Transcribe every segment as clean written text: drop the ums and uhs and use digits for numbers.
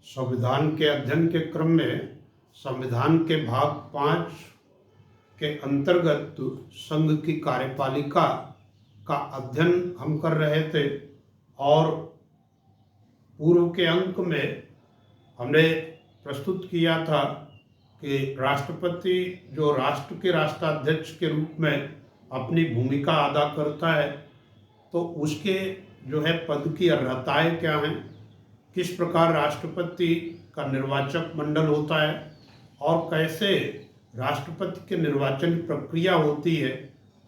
संविधान के अध्ययन के क्रम में संविधान के भाग 5 के अंतर्गत संघ की कार्यपालिका का अध्ययन हम कर रहे थे और पूर्व के अंक में हमने प्रस्तुत किया था कि राष्ट्रपति जो राष्ट्र के राष्ट्राध्यक्ष के रूप में अपनी भूमिका अदा करता है, तो उसके जो है पद की अर्हताएं क्या हैं, किस प्रकार राष्ट्रपति का निर्वाचक मंडल होता है और कैसे राष्ट्रपति के निर्वाचन प्रक्रिया होती है,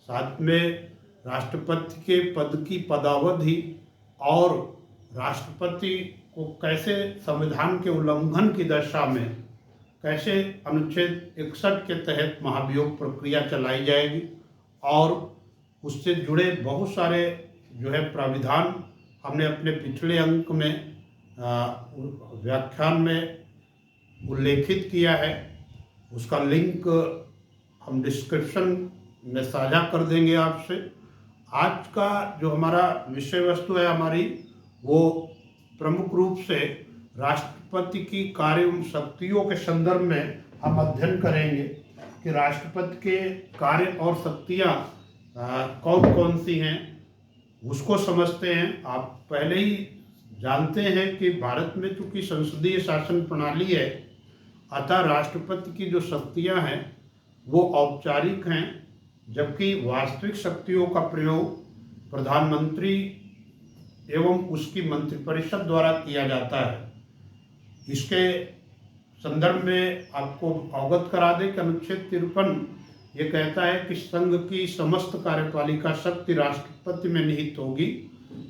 साथ में राष्ट्रपति के पद की पदावधि और राष्ट्रपति को कैसे संविधान के उल्लंघन की दशा में कैसे अनुच्छेद 61 के तहत महाभियोग प्रक्रिया चलाई जाएगी और उससे जुड़े बहुत सारे जो है प्राविधान हमने अपने पिछले अंक में व्याख्यान में उल्लेखित किया है। उसका लिंक हम डिस्क्रिप्शन में साझा कर देंगे आपसे। आज का जो हमारा विषय वस्तु है हमारी, वो प्रमुख रूप से राष्ट्रपति की कार्य एवं शक्तियों के संदर्भ में हम अध्ययन करेंगे कि राष्ट्रपति के कार्य और शक्तियाँ कौन कौन सी हैं, उसको समझते हैं। आप पहले ही जानते हैं कि भारत में चूँकि संसदीय शासन प्रणाली है, अतः राष्ट्रपति की जो शक्तियां हैं वो औपचारिक हैं, जबकि वास्तविक शक्तियों का प्रयोग प्रधानमंत्री एवं उसकी मंत्रिपरिषद द्वारा किया जाता है। इसके संदर्भ में आपको अवगत करा दें कि अनुच्छेद 53 ये कहता है कि संघ की समस्त कार्यपालिका शक्ति राष्ट्रपति में निहित होगी,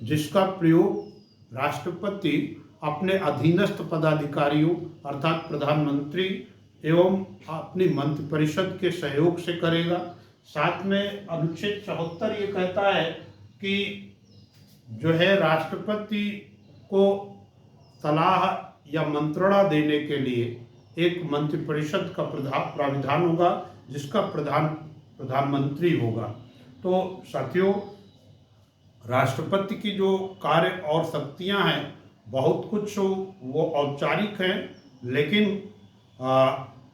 जिसका प्रयोग राष्ट्रपति अपने अधीनस्थ पदाधिकारियों अर्थात प्रधानमंत्री एवं अपनी मंत्रिपरिषद के सहयोग से करेगा। साथ में अनुच्छेद 74 ये कहता है कि जो है राष्ट्रपति को सलाह या मंत्रणा देने के लिए एक मंत्रिपरिषद का प्राविधान होगा, जिसका प्रधानमंत्री होगा। तो साथियों, राष्ट्रपति की जो कार्य और शक्तियां हैं बहुत कुछ वो औपचारिक हैं, लेकिन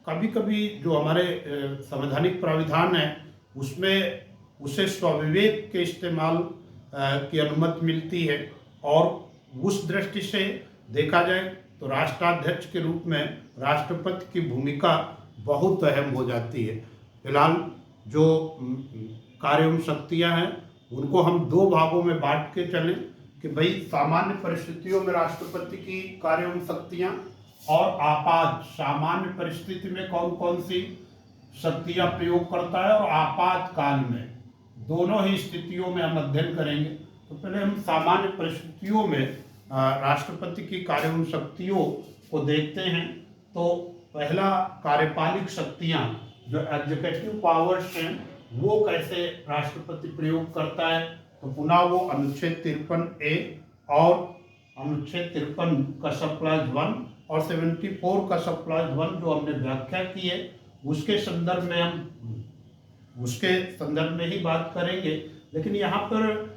कभी कभी जो हमारे संवैधानिक प्राविधान है उसमें उसे स्वविवेक के इस्तेमाल की अनुमति मिलती है और उस दृष्टि से देखा जाए तो राष्ट्राध्यक्ष के रूप में राष्ट्रपति की भूमिका बहुत अहम हो जाती है। फिलहाल जो कार्य एवं शक्तियाँ हैं उनको हम दो भागों में बांट के चलें कि भाई सामान्य परिस्थितियों में राष्ट्रपति की कार्य एवं शक्तियाँ और आपात सामान्य परिस्थिति में कौन कौन सी शक्तियाँ प्रयोग करता है और आपातकाल में दोनों ही स्थितियों में हम अध्ययन करेंगे। तो पहले हम सामान्य परिस्थितियों में राष्ट्रपति की कार्य एवं शक्तियों को देखते हैं। तो पहला कार्यपालिक शक्तियाँ जो एग्जीक्यूटिव पावर्स हैं वो कैसे राष्ट्रपति प्रयोग करता है, तो पुनः वो अनुच्छेद 53A और अनुच्छेद 53 का सब क्लॉज 1 और 74 का सब क्लॉज 1 जो हमने व्याख्या की है उसके संदर्भ में हम उसके संदर्भ में ही बात करेंगे। लेकिन यहाँ पर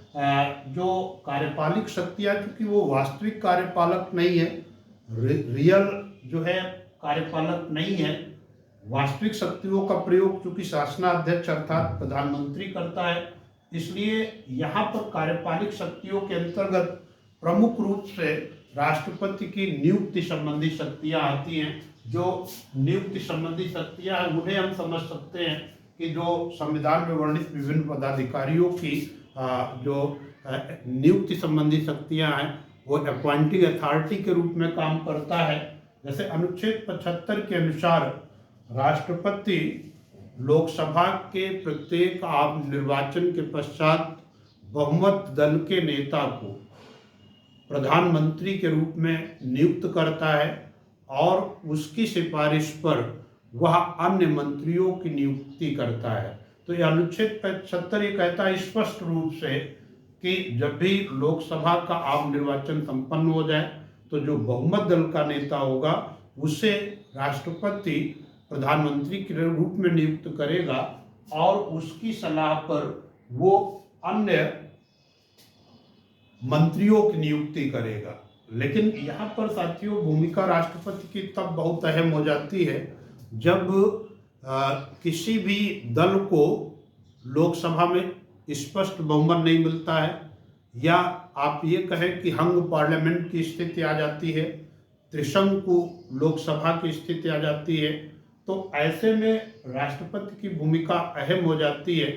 जो कार्यपालिक शक्तियाँ, क्योंकि वो वास्तविक कार्यपालक नहीं है, रियल जो है कार्यपालक नहीं है, वास्तविक शक्तियों का प्रयोग चूंकि शासनाध्यक्ष अर्थात प्रधानमंत्री करता है, इसलिए यहाँ पर कार्यपालिक शक्तियों के अंतर्गत प्रमुख रूप से राष्ट्रपति की नियुक्ति संबंधी शक्तियाँ आती हैं। जो नियुक्ति संबंधी शक्तियाँ हैं उन्हें हम समझ सकते हैं कि जो संविधान में वर्णित विभिन्न पदाधिकारियों की जो नियुक्ति संबंधी शक्तियाँ हैं वो अपॉइंटिंग अथॉरिटी के रूप में काम करता है। जैसे अनुच्छेद 75 के अनुसार राष्ट्रपति लोकसभा के प्रत्येक आम निर्वाचन के पश्चात बहुमत दल के नेता को प्रधानमंत्री के रूप में नियुक्त करता है और उसकी सिफारिश पर वह अन्य मंत्रियों की नियुक्ति करता है। तो यह अनुच्छेद 75 ये कहता है स्पष्ट रूप से कि जब भी लोकसभा का आम निर्वाचन संपन्न हो जाए तो जो बहुमत दल का नेता होगा उसे राष्ट्रपति प्रधानमंत्री के रूप में नियुक्त करेगा और उसकी सलाह पर वो अन्य मंत्रियों की नियुक्ति करेगा। लेकिन यहाँ पर साथियों भूमिका राष्ट्रपति की तब बहुत अहम हो जाती है जब किसी भी दल को लोकसभा में स्पष्ट बहुमत नहीं मिलता है, या आप ये कहें कि हंग पार्लियामेंट की स्थिति आ जाती है, त्रिशंकु लोकसभा की स्थिति आ जाती है। तो ऐसे में राष्ट्रपति की भूमिका अहम हो जाती है।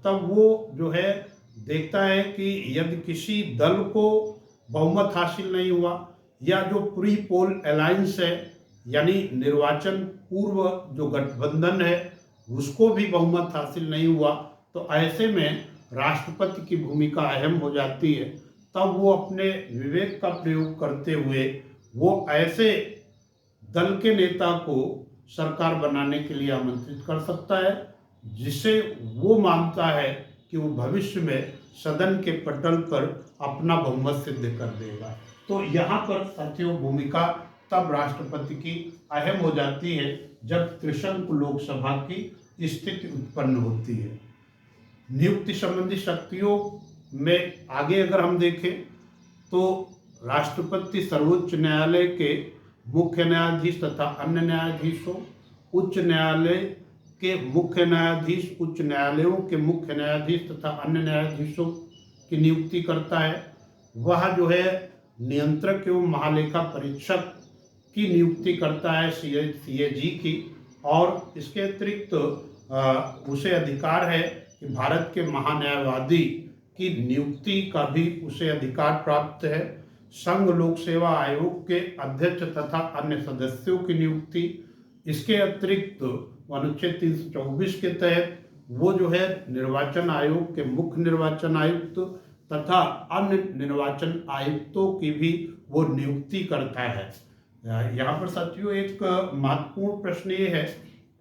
तब वो जो है देखता है कि यदि किसी दल को बहुमत हासिल नहीं हुआ, या जो प्री पोल अलायंस है यानी निर्वाचन पूर्व जो गठबंधन है उसको भी बहुमत हासिल नहीं हुआ, तो ऐसे में राष्ट्रपति की भूमिका अहम हो जाती है। तब वो अपने विवेक का प्रयोग करते हुए वो ऐसे दल के नेता को सरकार बनाने के लिए आमंत्रित कर सकता है जिसे वो मानता है कि वो भविष्य में सदन के पटल पर अपना बहुमत सिद्ध कर देगा। तो यहाँ पर साथियों भूमिका तब राष्ट्रपति की अहम हो जाती है जब त्रिशंकु लोकसभा की स्थिति उत्पन्न होती है। नियुक्ति संबंधी शक्तियों में आगे अगर हम देखें तो राष्ट्रपति सर्वोच्च न्यायालय के मुख्य न्यायाधीश तथा अन्य न्यायाधीशों, उच्च न्यायालय के मुख्य न्यायाधीश, उच्च न्यायालयों के मुख्य न्यायाधीश तथा अन्य न्यायाधीशों की नियुक्ति करता है। वह जो है नियंत्रक एवं महालेखा परीक्षक की नियुक्ति करता है, सीएजी की। और इसके अतिरिक्त उसे अधिकार है कि भारत के महान्यायवादी की नियुक्ति का भी उसे अधिकार प्राप्त है। संघ लोक सेवा आयोग के अध्यक्ष तथा अन्य सदस्यों की नियुक्ति। इसके अतिरिक्त अनुच्छेद 324 के तहत वो जो है निर्वाचन आयोग के मुख्य निर्वाचन आयुक्त तथा अन्य निर्वाचन आयुक्तों की भी वो नियुक्ति करता है। यहाँ पर साथियों एक महत्वपूर्ण प्रश्न ये है,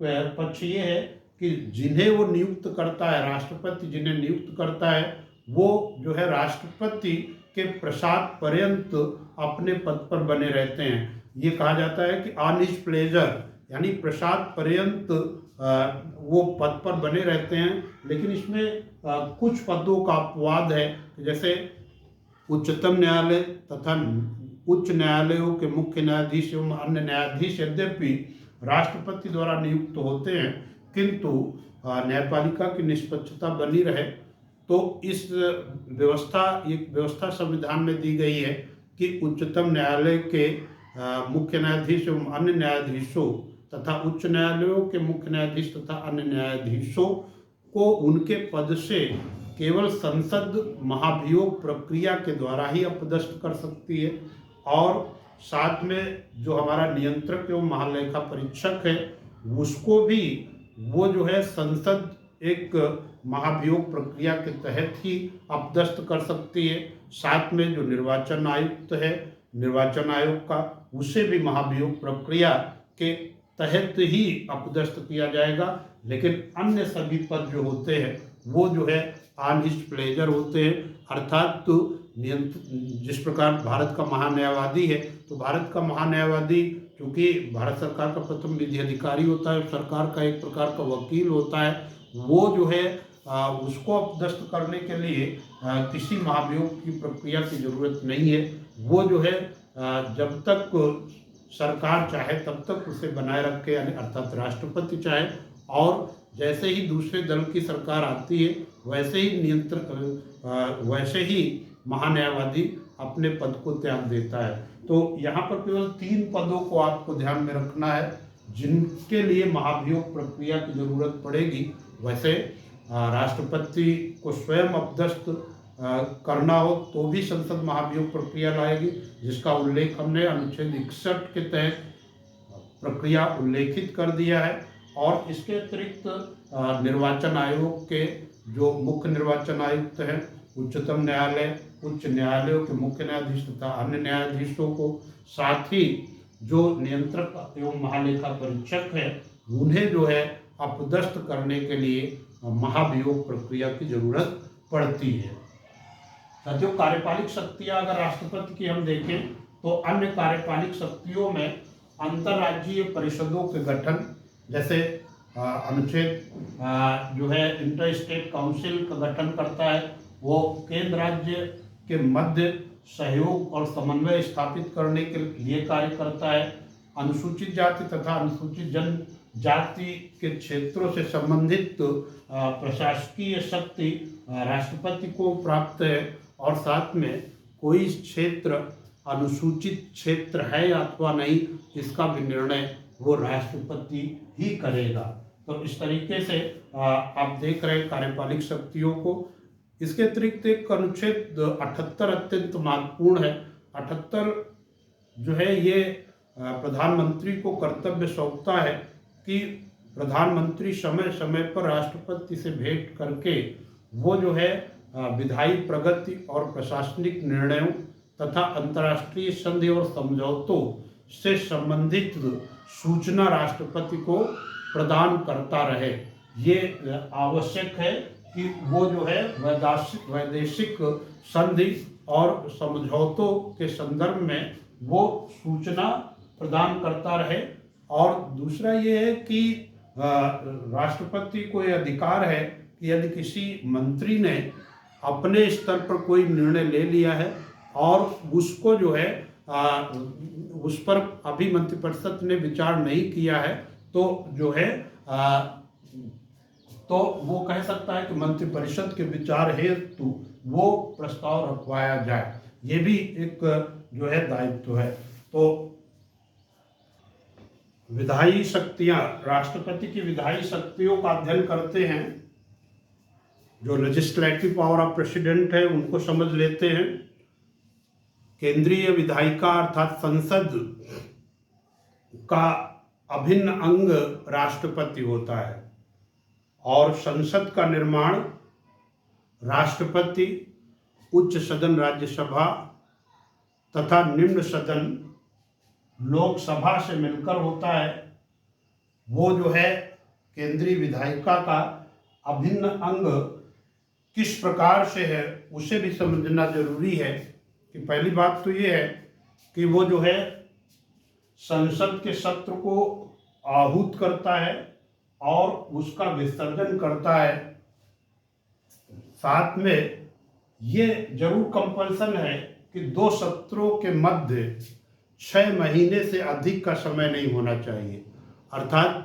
पक्ष ये है कि जिन्हें वो नियुक्त करता है, राष्ट्रपति जिन्हें नियुक्त करता है, वो जो है राष्ट्रपति के प्रसाद पर्यंत अपने पद पर बने रहते हैं। ये कहा जाता है कि ऑन हिज प्लेजर, यानी प्रसाद पर्यंत वो पद पर बने रहते हैं। लेकिन इसमें कुछ पदों का अपवाद है, जैसे उच्चतम न्यायालय तथा उच्च न्यायालयों के मुख्य न्यायाधीश एवं अन्य न्यायाधीश यद्यपि राष्ट्रपति द्वारा नियुक्त होते हैं, किंतु न्यायपालिका की निष्पक्षता बनी रहे तो इस व्यवस्था संविधान में दी गई है कि उच्चतम न्यायालय के मुख्य न्यायाधीश एवं अन्य न्यायाधीशों तथा उच्च न्यायालयों के मुख्य न्यायाधीश तथा अन्य न्यायाधीशों को उनके पद से केवल संसद महाभियोग प्रक्रिया के द्वारा ही अपदस्थ कर सकती है। और साथ में जो हमारा नियंत्रक एवं महालेखा परीक्षक है उसको भी वो जो है संसद एक महाभियोग प्रक्रिया के तहत ही अपदस्थ कर सकती है। साथ में जो निर्वाचन आयुक्त है, निर्वाचन आयोग का, उसे भी महाभियोग प्रक्रिया के तहत ही अपदस्थ किया जाएगा। लेकिन अन्य सभी पद जो होते हैं वो जो है ऑन हिज प्लेजर होते हैं, अर्थात तो जिस प्रकार भारत का महान्यायवादी है, तो भारत का महान्यायवादी क्योंकि भारत सरकार का प्रथम विधि अधिकारी होता है, सरकार का एक प्रकार का वकील होता है, वो जो है उसको अपदस्थ करने के लिए किसी महाभियोग की प्रक्रिया की जरूरत नहीं है। वो जो है जब तक सरकार चाहे तब तक उसे बनाए रखे, यानी अर्थात राष्ट्रपति चाहे, और जैसे ही दूसरे दल की सरकार आती है वैसे ही महान्यायवादी अपने पद को त्याग देता है। तो यहाँ पर केवल 3 पदों को आपको ध्यान में रखना है जिनके लिए महाभियोग प्रक्रिया की जरूरत पड़ेगी। वैसे राष्ट्रपति को स्वयं अपदस्थ करना हो तो भी संसद महाभियोग प्रक्रिया लाएगी, जिसका उल्लेख हमने अनुच्छेद 61 के तहत प्रक्रिया उल्लेखित कर दिया है। और इसके अतिरिक्त निर्वाचन आयोग के जो मुख्य निर्वाचन आयुक्त हैं, उच्चतम न्यायालय, उच्च न्यायालयों के मुख्य न्यायाधीश तथा अन्य न्यायाधीशों को, साथ ही जो नियंत्रक एवं महालेखा परीक्षक है, उन्हें जो है अपदस्थ करने के लिए महाभियोग प्रक्रिया की जरूरत पड़ती है। साथियों, कार्यपालिक शक्तियां अगर राष्ट्रपति की हम देखें तो अन्य कार्यपालिक शक्तियों में अंतर्राज्यीय परिषदों के गठन, जैसे अनुच्छेद जो है इंटर स्टेट काउंसिल का गठन करता है, वो केंद्र राज्य के मध्य सहयोग और समन्वय स्थापित करने के लिए कार्य करता है। अनुसूचित जाति तथा अनुसूचित जनजाति के क्षेत्रों से संबंधित प्रशासकीय शक्ति राष्ट्रपति को प्राप्त है और साथ में कोई क्षेत्र अनुसूचित क्षेत्र है अथवा नहीं, इसका भी निर्णय वो राष्ट्रपति ही करेगा। तो इस तरीके से आप देख रहे हैं कार्यपालिक शक्तियों को। इसके अतिरिक्त एक अनुच्छेद 78 अत्यंत महत्वपूर्ण है। 78 जो है ये प्रधानमंत्री को कर्तव्य सौंपता है कि प्रधानमंत्री समय समय पर राष्ट्रपति से भेंट करके वो जो है विधायी प्रगति और प्रशासनिक निर्णयों तथा अंतर्राष्ट्रीय संधि और समझौतों से संबंधित सूचना राष्ट्रपति को प्रदान करता रहे। ये आवश्यक है कि वो जो है वैदेशिक संधि और समझौतों के संदर्भ में वो सूचना प्रदान करता रहे। और दूसरा ये है कि राष्ट्रपति को ये अधिकार है कि यदि किसी मंत्री ने अपने स्तर पर कोई निर्णय ले लिया है और उसको जो है उस पर अभी मंत्रिपरिषद ने विचार नहीं किया है, तो जो है तो वो कह सकता है कि मंत्रिपरिषद के विचार हेतु वो प्रस्ताव रखवाया जाए। ये भी एक जो है दायित्व है। तो विधायी शक्तियां, राष्ट्रपति की विधायी शक्तियों का अध्ययन करते हैं। जो लेजिस्लेटिव पावर ऑफ प्रेसिडेंट है उनको समझ लेते हैं। केंद्रीय विधायिका अर्थात संसद का अभिन्न अंग राष्ट्रपति होता है और संसद का निर्माण राष्ट्रपति, उच्च सदन राज्यसभा तथा निम्न सदन लोकसभा से मिलकर होता है। वो जो है केंद्रीय विधायिका का अभिन्न अंग किस प्रकार से है उसे भी समझना जरूरी है। कि पहली बात तो ये है कि वो जो है संसद के सत्र को आहूत करता है और उसका विसर्जन करता है। साथ में ये जरूर कंपल्सन है कि 2 सत्रों के मध्य 6 महीने से अधिक का समय नहीं होना चाहिए। अर्थात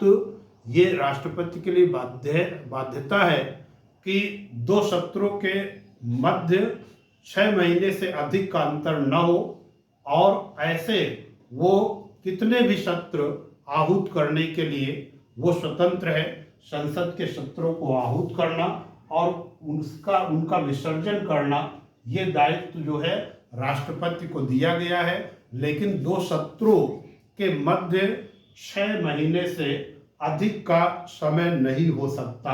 ये राष्ट्रपति के लिए बाध्यता है कि 2 सत्रों के मध्य 6 महीने से अधिक का अंतर न हो और ऐसे वो कितने भी सत्र आहूत करने के लिए वो स्वतंत्र है। संसद के सत्रों को आहूत करना और उनका विसर्जन करना, ये दायित्व जो है राष्ट्रपति को दिया गया है। लेकिन 2 सत्रों के मध्य 6 महीने से अधिक का समय नहीं हो सकता।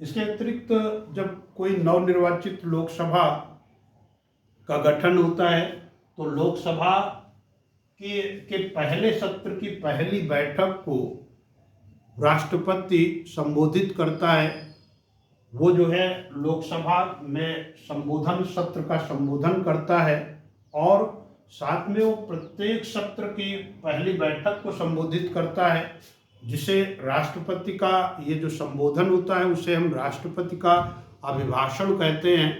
इसके अतिरिक्त जब कोई नवनिर्वाचित लोकसभा का गठन होता है तो लोकसभा के पहले सत्र की पहली बैठक को राष्ट्रपति संबोधित करता है। वो जो है लोकसभा में संबोधन सत्र का संबोधन करता है और साथ में वो प्रत्येक सत्र की पहली बैठक को संबोधित करता है, जिसे राष्ट्रपति का ये जो संबोधन होता है उसे हम राष्ट्रपति का अभिभाषण कहते हैं,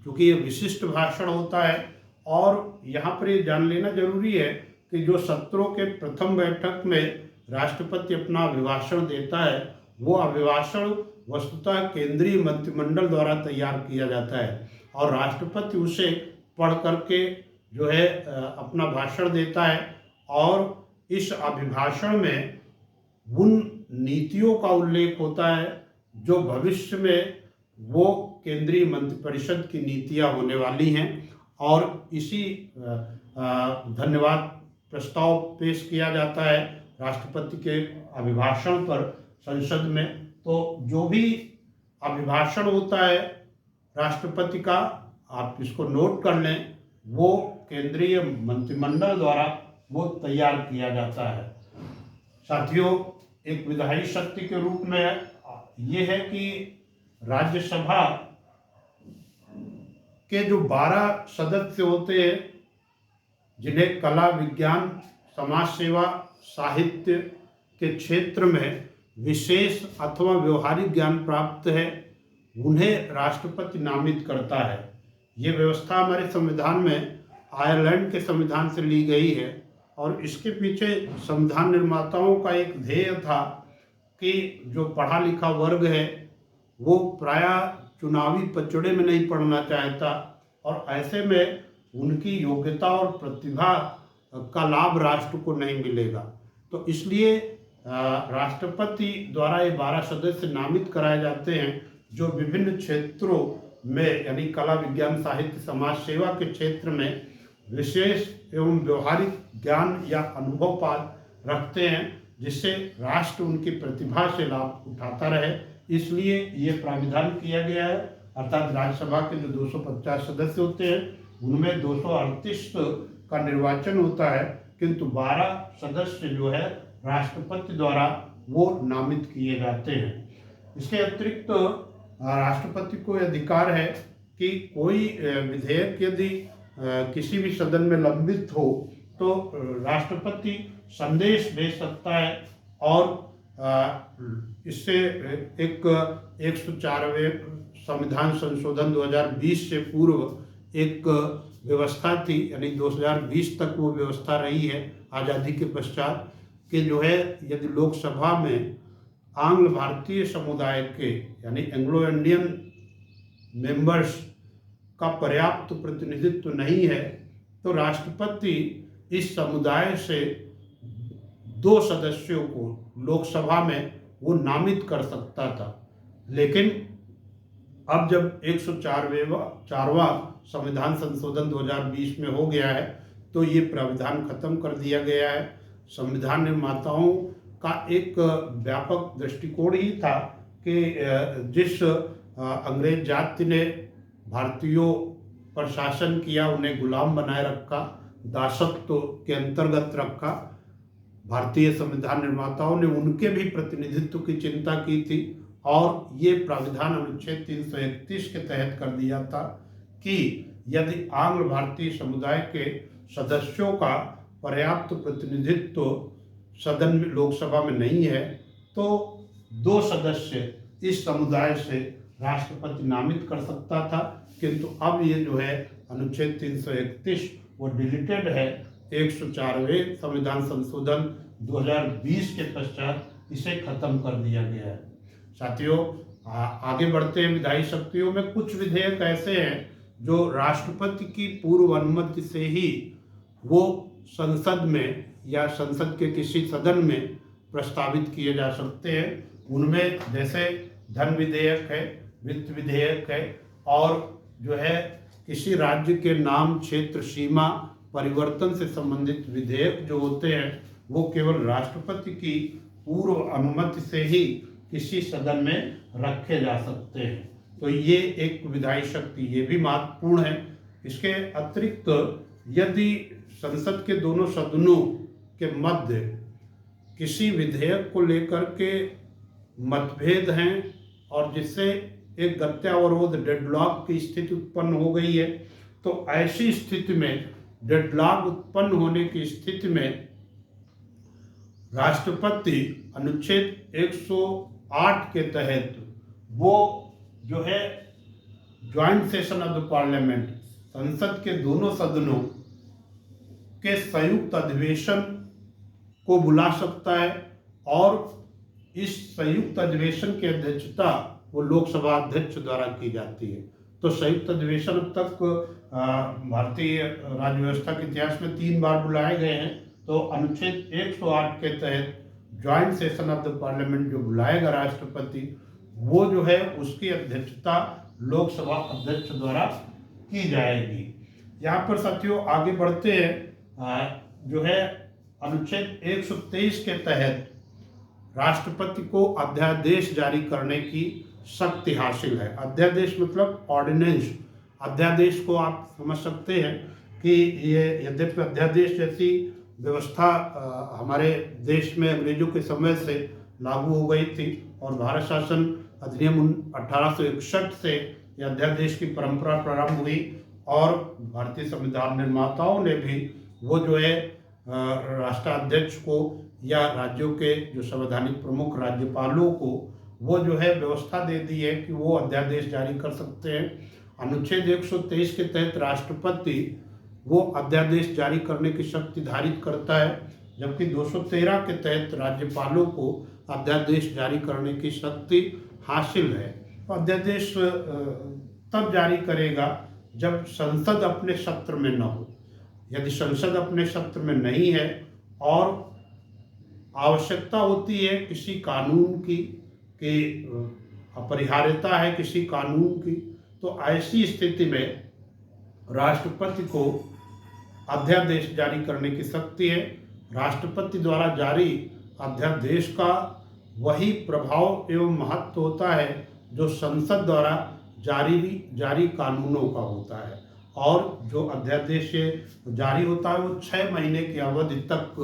क्योंकि ये विशिष्ट भाषण होता है। और यहाँ पर ये जान लेना जरूरी है कि जो सत्रों के प्रथम बैठक में राष्ट्रपति अपना अभिभाषण देता है, वो अभिभाषण वस्तुतः केंद्रीय मंत्रिमंडल द्वारा तैयार किया जाता है और राष्ट्रपति उसे पढ़ करके जो है अपना भाषण देता है। और इस अभिभाषण में उन नीतियों का उल्लेख होता है जो भविष्य में वो केंद्रीय मंत्रिपरिषद की नीतियां होने वाली हैं। और इसी धन्यवाद प्रस्ताव पेश किया जाता है राष्ट्रपति के अभिभाषण पर संसद में। तो जो भी अभिभाषण होता है राष्ट्रपति का, आप इसको नोट कर लें, वो केंद्रीय मंत्रिमंडल द्वारा वो तैयार किया जाता है। साथियों, एक विधायी शक्ति के रूप में ये है कि राज्यसभा के जो 12 सदस्य होते हैं, जिन्हें कला, विज्ञान, समाज सेवा, साहित्य के क्षेत्र में विशेष अथवा व्यवहारिक ज्ञान प्राप्त है, उन्हें राष्ट्रपति नामित करता है। ये व्यवस्था हमारे संविधान में आयरलैंड के संविधान से ली गई है और इसके पीछे संविधान निर्माताओं का एक ध्येय था कि जो पढ़ा लिखा वर्ग है वो प्रायः चुनावी पचड़े में नहीं पढ़ना चाहता और ऐसे में उनकी योग्यता और प्रतिभा का लाभ राष्ट्र को नहीं मिलेगा। तो इसलिए राष्ट्रपति द्वारा ये 12 सदस्य नामित कराए जाते हैं जो विभिन्न क्षेत्रों में यानी कला, विज्ञान, साहित्य, समाज सेवा के क्षेत्र में विशेष एवं व्यवहारिक ज्ञान या अनुभव पाल रखते हैं जिससे राष्ट्र उनकी प्रतिभा से लाभ उठाता रहे। इसलिए ये प्राविधान किया गया है। अर्थात राज्यसभा के जो 250 सदस्य होते हैं उनमें 238 का निर्वाचन होता है, किंतु 12 सदस्य जो है राष्ट्रपति द्वारा वो नामित किए जाते हैं। इसके अतिरिक्त राष्ट्रपति को अधिकार है कि कोई विधेयक यदि किसी भी सदन में लंबित हो तो राष्ट्रपति संदेश भेज सकता है और इससे एक 104वें संविधान संशोधन 2020 से पूर्व एक व्यवस्था थी, यानी 2020 तक वो व्यवस्था रही है आज़ादी के पश्चात कि जो है यदि लोकसभा में आंग्ल भारतीय समुदाय के यानी एंग्लो इंडियन मेंबर्स का पर्याप्त प्रतिनिधित्व नहीं है तो राष्ट्रपति इस समुदाय से 2 सदस्यों को लोकसभा में वो नामित कर सकता था। लेकिन अब जब 104वां संविधान संशोधन 2020 में हो गया है तो ये प्राविधान खत्म कर दिया गया है। संविधान निर्माताओं का एक व्यापक दृष्टिकोण ही था कि जिस अंग्रेज जाति ने भारतीयों पर शासन किया, उन्हें गुलाम बनाए रखा, दासत्व के अंतर्गत रखा, भारतीय संविधान निर्माताओं ने उनके भी प्रतिनिधित्व की चिंता की थी और ये प्राविधान अनुच्छेद 331 के तहत कर दिया था कि यदि आंग्ल भारतीय समुदाय के सदस्यों का पर्याप्त प्रतिनिधित्व सदन में लोकसभा में नहीं है तो 2 सदस्य इस समुदाय से राष्ट्रपति नामित कर सकता था, किंतु अब ये जो है अनुच्छेद 331 वो डिलीटेड है। 104वें संविधान संशोधन 2020 के पश्चात इसे खत्म कर दिया गया है। साथियों, आगे बढ़ते हैं। विधायी शक्तियों में कुछ विधेयक ऐसे हैं जो राष्ट्रपति की पूर्व अनुमति से ही वो संसद में या संसद के किसी सदन में प्रस्तावित किए जा सकते हैं। उनमें जैसे धन विधेयक है, वित्त विधेयक है और जो है किसी राज्य के नाम, क्षेत्र, सीमा परिवर्तन से संबंधित विधेयक जो होते हैं वो केवल राष्ट्रपति की पूर्व अनुमति से ही किसी सदन में रखे जा सकते हैं। तो ये एक विधायी शक्ति, ये भी महत्वपूर्ण है। इसके अतिरिक्त यदि संसद के दोनों सदनों के मध्य किसी विधेयक को लेकर के मतभेद हैं और जिससे एक गत्यावरोध, डेडलॉक की स्थिति उत्पन्न हो गई है, तो ऐसी स्थिति में, डेडलॉक उत्पन्न होने की स्थिति में राष्ट्रपति अनुच्छेद 108 के तहत वो जो है joint session of the parliament, संसद के दोनों सदनों के संयुक्त अधिवेशन को बुला सकता है और इस संयुक्त अधिवेशन की अध्यक्षता वो लोकसभा अध्यक्ष द्वारा की जाती है। तो संयुक्त अधिवेशन अब तक भारतीय राज्य व्यवस्था के इतिहास में 3 बार बुलाए गए हैं। तो अनुच्छेद 108 के तहत joint session of the parliament जो बुलाएगा राष्ट्रपति, वो जो है उसकी अध्यक्षता लोकसभा अध्यक्ष द्वारा की जाएगी। यहाँ पर साथियों आगे बढ़ते हैं। जो है अनुच्छेद 123 के तहत राष्ट्रपति को अध्यादेश जारी करने की शक्ति हासिल है। अध्यादेश मतलब ऑर्डिनेंस। अध्यादेश को आप समझ सकते हैं कि ये यद्यपि अध्यादेश जैसी व्यवस्था हमारे देश में अंग्रेजों के समय से लागू हो गई थी और भारत शासन अधिनियम 1861 से यह अध्यादेश की परंपरा प्रारंभ हुई और भारतीय संविधान निर्माताओं ने भी वो जो है राष्ट्राध्यक्ष को या राज्यों के जो संवैधानिक प्रमुख राज्यपालों को वो जो है व्यवस्था दे दी है कि वो अध्यादेश जारी कर सकते हैं। अनुच्छेद 123 के तहत राष्ट्रपति वो अध्यादेश जारी करने की शक्ति धारित करता है, जबकि 213 के तहत राज्यपालों को अध्यादेश जारी करने की शक्ति हासिल है। तो अध्यादेश तब जारी करेगा जब संसद अपने सत्र में न हो। यदि संसद अपने सत्र में नहीं है और आवश्यकता होती है किसी कानून की, कि अपरिहार्यता है किसी कानून की, तो ऐसी स्थिति में राष्ट्रपति को अध्यादेश जारी करने की शक्ति है। राष्ट्रपति द्वारा जारी अध्यादेश का वही प्रभाव एवं महत्व होता है जो संसद द्वारा जारी कानूनों का होता है। और जो अध्यादेश जारी होता है वो 6 महीने की अवधि तक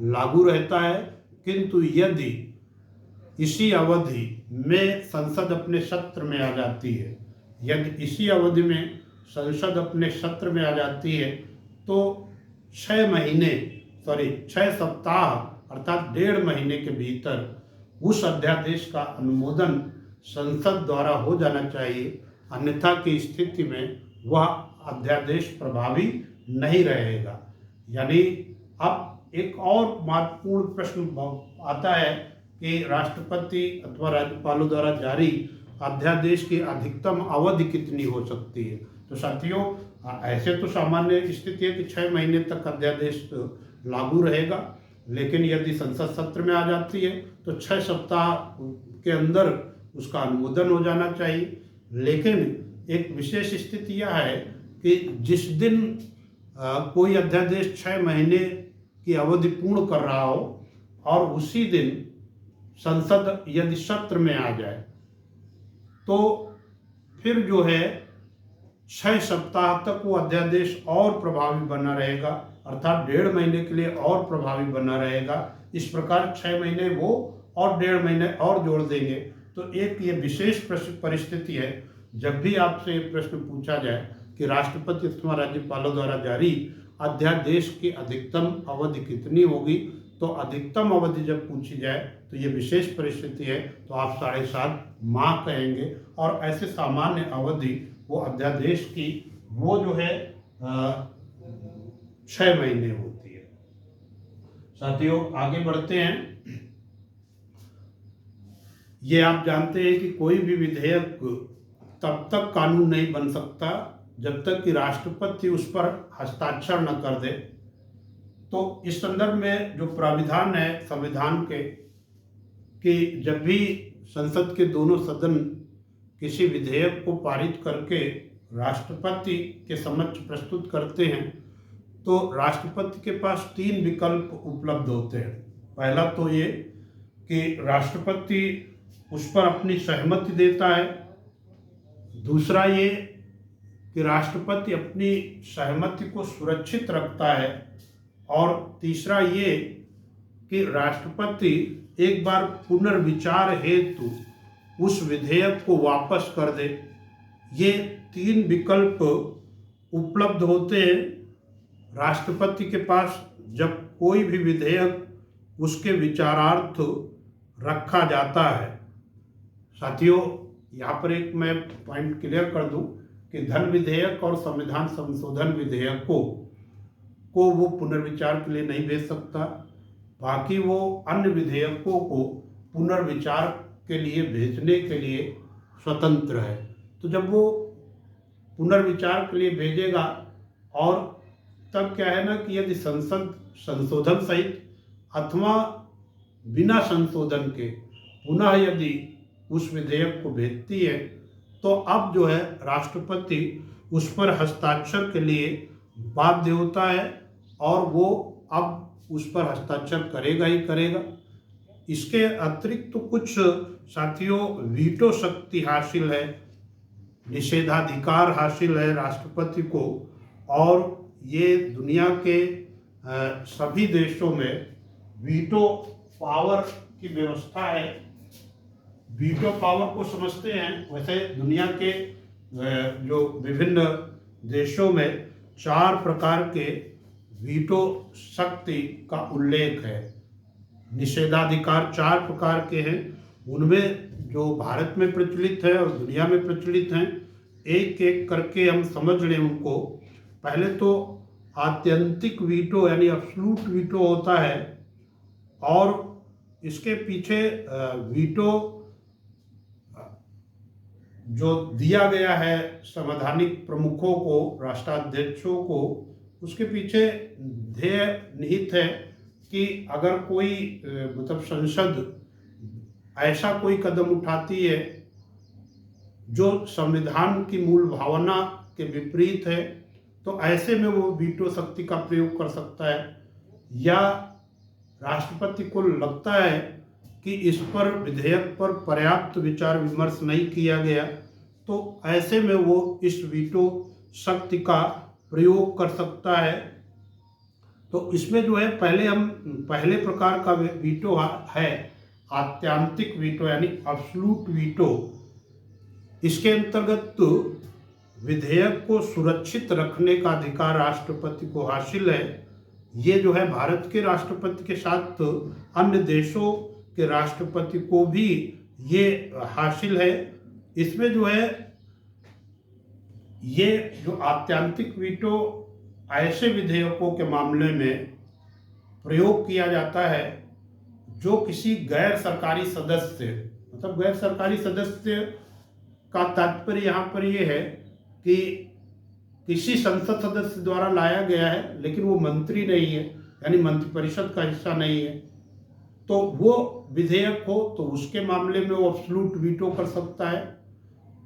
लागू रहता है, किंतु यदि इसी अवधि में संसद अपने सत्र में आ जाती है, यदि इसी अवधि में संसद अपने सत्र में आ जाती है तो 6 सप्ताह अर्थात 1.5 महीने के भीतर उस अध्यादेश का अनुमोदन संसद द्वारा हो जाना चाहिए, अन्यथा की स्थिति में वह अध्यादेश प्रभावी नहीं रहेगा। यानी अब एक और महत्वपूर्ण प्रश्न आता है कि राष्ट्रपति अथवा राज्यपालों द्वारा जारी अध्यादेश की अधिकतम अवधि कितनी हो सकती है। तो साथियों, ऐसे तो सामान्य स्थिति है कि 6 महीने तक अध्यादेश लागू रहेगा, लेकिन यदि संसद सत्र में आ जाती है तो 6 सप्ताह के अंदर उसका अनुमोदन हो जाना चाहिए। लेकिन एक विशेष स्थिति यह है कि जिस दिन कोई अध्यादेश 6 महीने की अवधि पूर्ण कर रहा हो और उसी दिन संसद यदि सत्र में आ जाए तो फिर जो है 6 सप्ताह तक वो अध्यादेश और प्रभावी बना रहेगा, अर्थात 1.5 महीने के लिए और प्रभावी बना रहेगा। इस प्रकार 6 महीने वो और 1.5 महीने और जोड़ देंगे। तो एक ये विशेष परिस्थिति है, जब भी आपसे ये प्रश्न पूछा जाए कि राष्ट्रपति अथवा राज्यपालों द्वारा जारी अध्यादेश की अधिकतम अवधि कितनी होगी, तो अधिकतम अवधि जब पूछी जाए तो ये विशेष परिस्थिति है तो आप 7.5 माह कहेंगे। और ऐसे सामान्य अवधि वो अध्यादेश की वो जो है 6 महीने होती है। साथियों, आगे बढ़ते हैं। ये आप जानते हैं कि कोई भी विधेयक तब तक कानून नहीं बन सकता जब तक कि राष्ट्रपति उस पर हस्ताक्षर न कर दे। तो इस संदर्भ में जो प्राविधान है संविधान के, कि जब भी संसद के दोनों सदन किसी विधेयक को पारित करके राष्ट्रपति के समक्ष प्रस्तुत करते हैं तो राष्ट्रपति के पास 3 विकल्प उपलब्ध होते हैं। पहला तो ये कि राष्ट्रपति उस पर अपनी सहमति देता है, दूसरा ये कि राष्ट्रपति अपनी सहमति को सुरक्षित रखता है, और तीसरा ये कि राष्ट्रपति एक बार पुनर्विचार हेतु उस विधेयक को वापस कर दे। ये 3 विकल्प उपलब्ध होते हैं राष्ट्रपति के पास जब कोई भी विधेयक उसके विचारार्थ रखा जाता है। साथियों, यहाँ पर एक मैं पॉइंट क्लियर कर दूं कि धन विधेयक और संविधान संशोधन विधेयकों को वो पुनर्विचार के लिए नहीं भेज सकता, बाकी वो अन्य विधेयकों को पुनर्विचार के लिए भेजने के लिए स्वतंत्र है। तो जब वो पुनर्विचार के लिए भेजेगा, और तब क्या है ना कि यदि संसद संशोधन सहित अथवा बिना संशोधन के पुनः यदि उस विधेयक को भेजती है तो अब जो है राष्ट्रपति उस पर हस्ताक्षर के लिए बाध्य होता है और वो अब उस पर हस्ताक्षर करेगा ही करेगा। इसके अतिरिक्त तो कुछ साथियों वीटो शक्ति हासिल है, निषेधाधिकार हासिल है राष्ट्रपति को, और ये दुनिया के सभी देशों में वीटो पावर की व्यवस्था है। वीटो पावर को समझते हैं, वैसे दुनिया के जो विभिन्न देशों में 4 प्रकार के वीटो शक्ति का उल्लेख है। निषेधाधिकार 4 प्रकार के हैं, उनमें जो भारत में प्रचलित है और दुनिया में प्रचलित हैं, एक एक करके हम समझ लें उनको। पहले तो आत्यंतिक वीटो यानी अब्सोल्यूट वीटो होता है, और इसके पीछे वीटो जो दिया गया है संवैधानिक प्रमुखों को, राष्ट्राध्यक्षों को, उसके पीछे ध्येय निहित है कि अगर कोई मतलब संसद ऐसा कोई कदम उठाती है जो संविधान की मूल भावना के विपरीत है, तो ऐसे में वो वीटो शक्ति का प्रयोग कर सकता है, या राष्ट्रपति को लगता है कि इस पर विधेयक पर पर्याप्त विचार विमर्श नहीं किया गया, तो ऐसे में वो इस वीटो शक्ति का प्रयोग कर सकता है। तो इसमें जो है पहले प्रकार का वीटो है आत्यांतिक वीटो यानी अब्सोल्यूट वीटो। इसके अंतर्गत तो विधेयक को सुरक्षित रखने का अधिकार राष्ट्रपति को हासिल है। ये जो है भारत के राष्ट्रपति के साथ अन्य देशों के राष्ट्रपति को भी ये हासिल है। इसमें जो है ये जो आत्यांतिक वीटो ऐसे विधेयकों के मामले में प्रयोग किया जाता है जो किसी गैर सरकारी सदस्य, मतलब गैर सरकारी सदस्य का तात्पर्य यहाँ पर ये है कि किसी संसद सदस्य द्वारा लाया गया है लेकिन वो मंत्री नहीं है, यानी मंत्रिपरिषद का हिस्सा नहीं है, तो वो विधेयक हो तो उसके मामले में वो अब्सोल्यूट वीटो कर सकता है।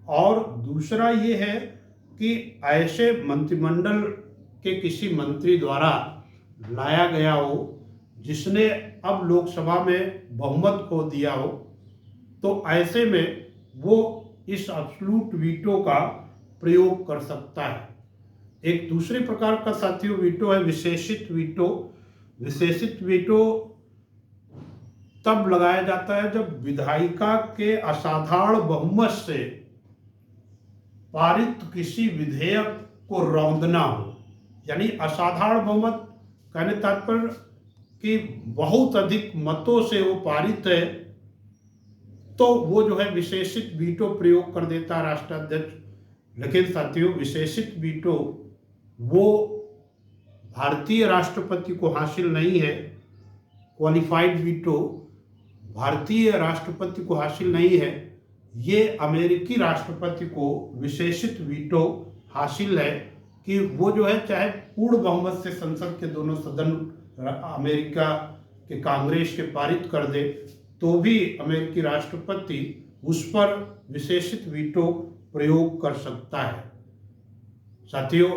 और दूसरा ये है कि ऐसे मंत्रिमंडल के किसी मंत्री द्वारा लाया गया हो जिसने अब लोकसभा में बहुमत खो दिया हो, तो ऐसे में वो इस अब्सोल्यूट वीटो का प्रयोग कर सकता है। एक दूसरे प्रकार का साथियों वीटो है विशेषित वीटो। विशेषित वीटो तब लगाया जाता है जब विधायिका के असाधारण बहुमत से पारित किसी विधेयक को रौंदना हो, यानी असाधारण बहुमत कहने तात्पर्य कि बहुत अधिक मतों से वो पारित है, तो वो जो है विशेषित वीटो प्रयोग कर देता है राष्ट्राध्यक्ष। लेकिन साथियों विशेषित वीटो वो भारतीय राष्ट्रपति को हासिल नहीं है। क्वालिफाइड वीटो भारतीय राष्ट्रपति को हासिल नहीं है, ये अमेरिकी राष्ट्रपति को विशेषित वीटो हासिल है कि वो जो है चाहे पूर्ण बहुमत से संसद के दोनों सदन अमेरिका के कांग्रेस के पारित कर दे, तो भी अमेरिकी राष्ट्रपति उस पर विशेषित वीटो प्रयोग कर सकता है। साथियों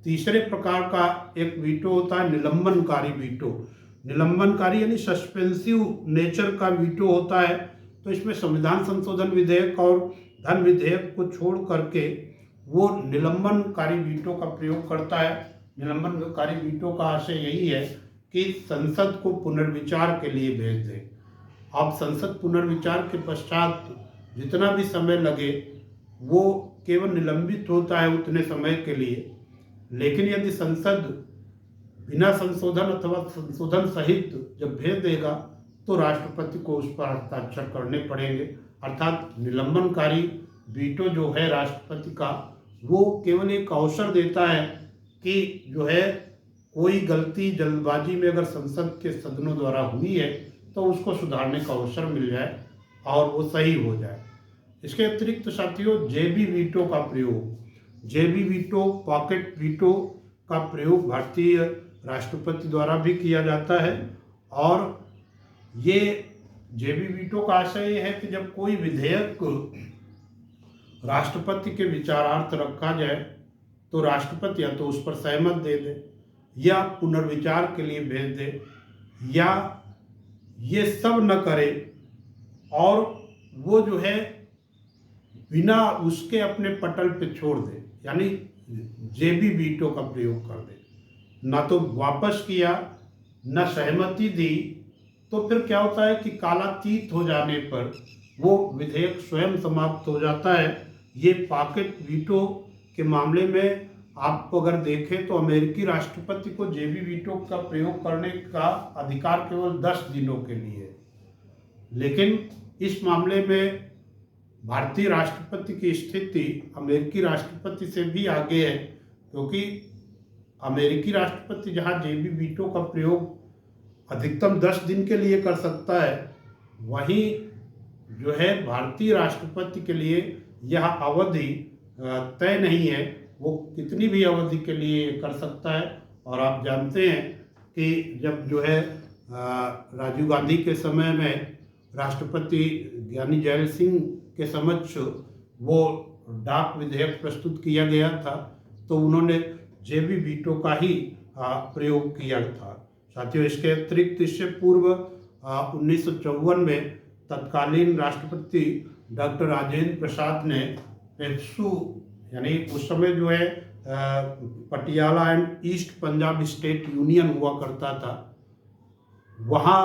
तीसरे प्रकार का एक वीटो होता है निलंबनकारी वीटो। निलंबनकारी यानी सस्पेंसिव नेचर का वीटो होता है। तो इसमें संविधान संशोधन विधेयक और धन विधेयक को छोड़ करके वो निलंबनकारी वीटो का प्रयोग करता है। निलंबनकारी वीटो का आशय यही है कि संसद को पुनर्विचार के लिए भेज दे। अब संसद पुनर्विचार के पश्चात जितना भी समय लगे वो केवल निलंबित होता है उतने समय के लिए, लेकिन यदि संसद बिना संशोधन अथवा संशोधन सहित जब भेज देगा तो राष्ट्रपति को उस पर हस्ताक्षर करने पड़ेंगे। अर्थात निलंबनकारी वीटो जो है राष्ट्रपति का, वो केवल एक अवसर देता है कि जो है कोई गलती जल्दबाजी में अगर संसद के सदनों द्वारा हुई है तो उसको सुधारने का अवसर मिल जाए और वो सही हो जाए। इसके अतिरिक्त साथियों जेबी वीटो का प्रयोग, जेबी वीटो पॉकेट वीटो का प्रयोग भारतीय राष्ट्रपति द्वारा भी किया जाता है। और ये जेबी वीटो का आशय ये है कि जब कोई विधेयक राष्ट्रपति के विचारार्थ रखा जाए तो राष्ट्रपति या तो उस पर सहमत दे दे या पुनर्विचार के लिए भेज दे, या ये सब न करे और वो जो है बिना उसके अपने पटल पे छोड़ दे, यानी जेबी वीटो का प्रयोग कर दे। ना तो वापस किया न सहमति दी, तो फिर क्या होता है कि कालातीत हो जाने पर वो विधेयक स्वयं समाप्त हो जाता है। ये पॉकेट वीटो के मामले में आप अगर देखें तो अमेरिकी राष्ट्रपति को जेबी वीटो का प्रयोग करने का अधिकार केवल 10 दिनों के लिए है, लेकिन इस मामले में भारतीय राष्ट्रपति की स्थिति अमेरिकी राष्ट्रपति से भी आगे है, क्योंकि अमेरिकी राष्ट्रपति जहाँ जेबी वीटो का प्रयोग अधिकतम 10 दिन के लिए कर सकता है, वहीं जो है भारतीय राष्ट्रपति के लिए यह अवधि तय नहीं है, वो कितनी भी अवधि के लिए कर सकता है। और आप जानते हैं कि जब जो है राजीव गांधी के समय में राष्ट्रपति ज्ञानी जैल सिंह के समक्ष वो डाक विधेयक प्रस्तुत किया गया था, तो उन्होंने जेबी वीटो का ही प्रयोग किया था। साथियों, इसके अतिरिक्त इससे पूर्व 1954 में तत्कालीन राष्ट्रपति डॉक्टर राजेंद्र प्रसाद ने पेप्सू, यानी उस समय जो है Patiala and east Punjab state union हुआ करता था, वहाँ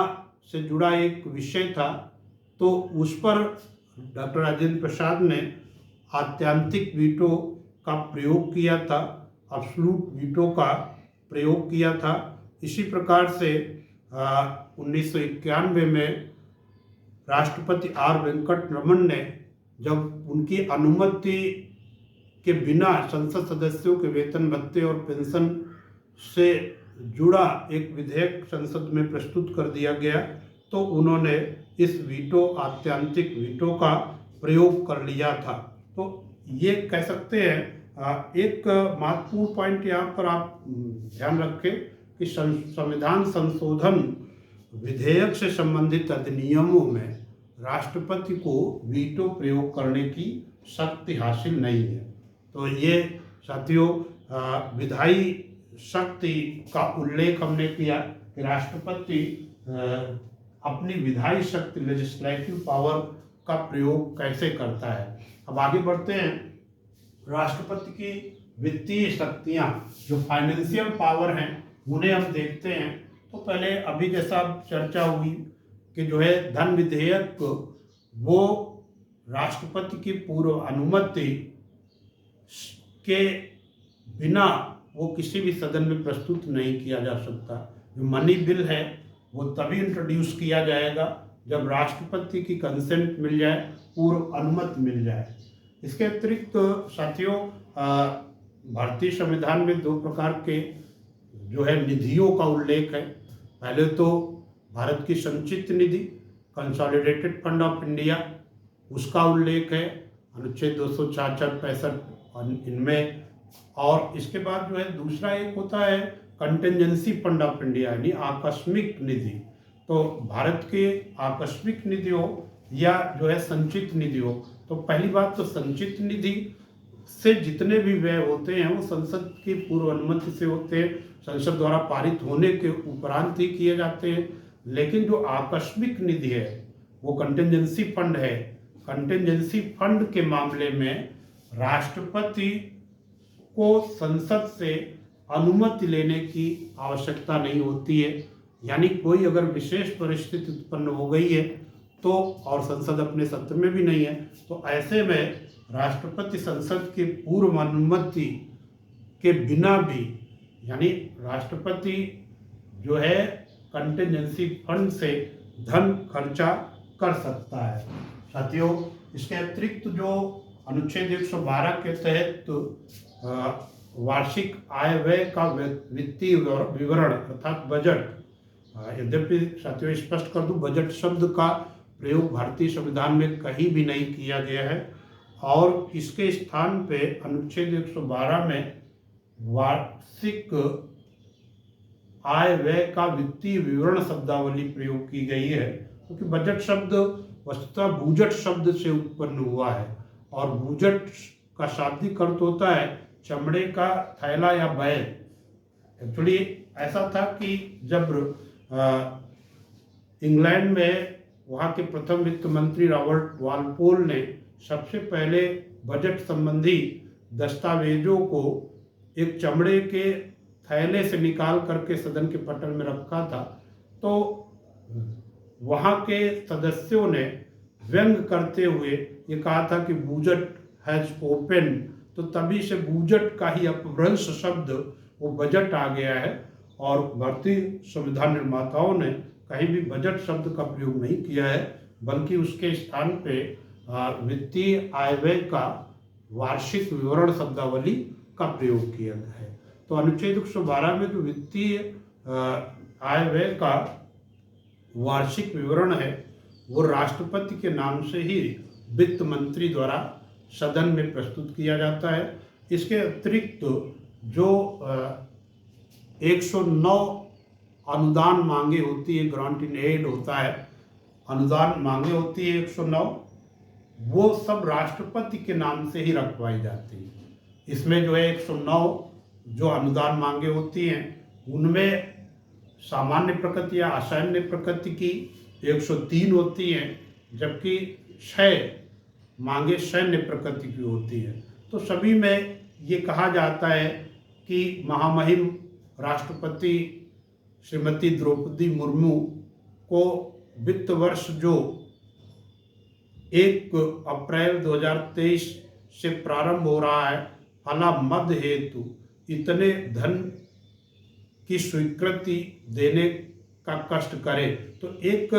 से जुड़ा एक विषय था, तो उस पर डॉक्टर राजेंद्र प्रसाद ने आत्यांतिक वीटो का प्रयोग किया था, अब्सोल्यूट वीटो का प्रयोग किया था। इसी प्रकार से 1991 में राष्ट्रपति आर वेंकट रमन ने जब उनकी अनुमति के बिना संसद सदस्यों के वेतन भत्ते और पेंशन से जुड़ा एक विधेयक संसद में प्रस्तुत कर दिया गया, तो उन्होंने इस वीटो, आत्यांतिक वीटो का प्रयोग कर लिया था। तो ये कह सकते हैं एक महत्वपूर्ण पॉइंट यहाँ पर आप ध्यान रखें कि संविधान संशोधन विधेयक से संबंधित अधिनियमों में राष्ट्रपति को वीटो प्रयोग करने की शक्ति हासिल नहीं है। तो ये साथियों विधायी शक्ति का उल्लेख हमने किया कि राष्ट्रपति अपनी विधायी शक्ति, लेजिस्लेटिव पावर का प्रयोग कैसे करता है। अब आगे बढ़ते हैं। राष्ट्रपति की वित्तीय शक्तियाँ, जो फाइनेंशियल पावर हैं, उन्हें हम देखते हैं। तो पहले अभी जैसा चर्चा हुई कि जो है धन विधेयक वो राष्ट्रपति की पूर्व अनुमति के बिना वो किसी भी सदन में प्रस्तुत नहीं किया जा सकता। जो मनी बिल है वो तभी इंट्रोड्यूस किया जाएगा जब राष्ट्रपति की कंसेंट मिल जाए, पूर्व अनुमति मिल जाए। इसके अतिरिक्त साथियों भारतीय संविधान में 2 प्रकार के जो है निधियों का उल्लेख है। पहले तो भारत की संचित निधि, कंसोलिडेटेड फंड ऑफ इंडिया, उसका उल्लेख है अनुच्छेद 266, 65 इनमें। और इसके बाद जो है दूसरा एक होता है कंटिजेंसी फंड ऑफ इंडिया, यानी आकस्मिक निधि। तो भारत के आकस्मिक निधि हो या जो है संचित निधि हो, तो पहली बात तो संचित निधि से जितने भी व्यय होते हैं वो संसद की पूर्व अनुमति से होते हैं, संसद द्वारा पारित होने के उपरांत ही किए जाते हैं। लेकिन जो आकस्मिक निधि है वो कंटिजेंसी फंड है। कंटिजेंसी फंड के मामले में राष्ट्रपति को संसद से अनुमति लेने की आवश्यकता नहीं होती है। यानी कोई अगर विशेष परिस्थिति उत्पन्न हो गई है तो, और संसद अपने सत्र में भी नहीं है, तो ऐसे में राष्ट्रपति संसद की पूर्व अनुमति के बिना भी, यानी राष्ट्रपति जो है कंटिजेंसी फंड से धन खर्चा कर सकता है। साथियों, इसके अतिरिक्त जो अनुच्छेद 112 के तहत वार्षिक आय व्यय का वित्तीय विवरण अर्थात बजट, यद्यपि साथियों स्पष्ट कर दूं, बजट शब्द का प्रयोग भारतीय संविधान में कहीं भी नहीं किया गया है, और इसके स्थान पे अनुच्छेद 112 में वार्षिक आय व्यय का वित्तीय विवरण शब्दावली प्रयोग की गई है, क्योंकि बजट शब्द वस्तुतः बूजट शब्द से उत्पन्न हुआ है, और बूजट का शाब्दिक अर्थ होता है चमड़े का थैला या बैग। एक्चुअली ऐसा था कि जब इंग्लैंड में वहाँ के प्रथम वित्त मंत्री रॉबर्ट वालपोल ने सबसे पहले बजट संबंधी दस्तावेजों को एक चमड़े के थैले से निकाल करके सदन के पटल में रखा था, तो वहाँ के सदस्यों ने व्यंग करते हुए ये कहा था कि बूजट हैज ओपन, तो तभी से बूजट का ही अपभ्रंश शब्द वो बजट आ गया है। और भारतीय संविधान निर्माताओं ने कहीं भी बजट शब्द का प्रयोग नहीं किया है, बल्कि उसके स्थान पे वित्तीय आय व्यय का वार्षिक विवरण शब्दावली का प्रयोग किया गया है। तो अनुच्छेद 112 में जो वित्तीय आय व्यय का वार्षिक विवरण है वो राष्ट्रपति के नाम से ही वित्त मंत्री द्वारा सदन में प्रस्तुत किया जाता है। इसके अतिरिक्त जो 109 अनुदान मांगे होती है, ग्रांट इन एड होता है, अनुदान मांगे होती है 109, वो सब राष्ट्रपति के नाम से ही रखवाई जाती है। इसमें जो है 109 जो अनुदान मांगे होती हैं उनमें सामान्य प्रकृति या असामान्य प्रकृति की 103 होती हैं, जबकि 6 मांगे सैन्य प्रकृति की होती है। तो सभी में ये कहा जाता है कि महामहिम राष्ट्रपति श्रीमती द्रौपदी मुर्मू को वित्त वर्ष जो 1 अप्रैल 2023 से प्रारंभ हो रहा है, फला मद हेतु इतने धन की स्वीकृति देने का कष्ट करे। तो एक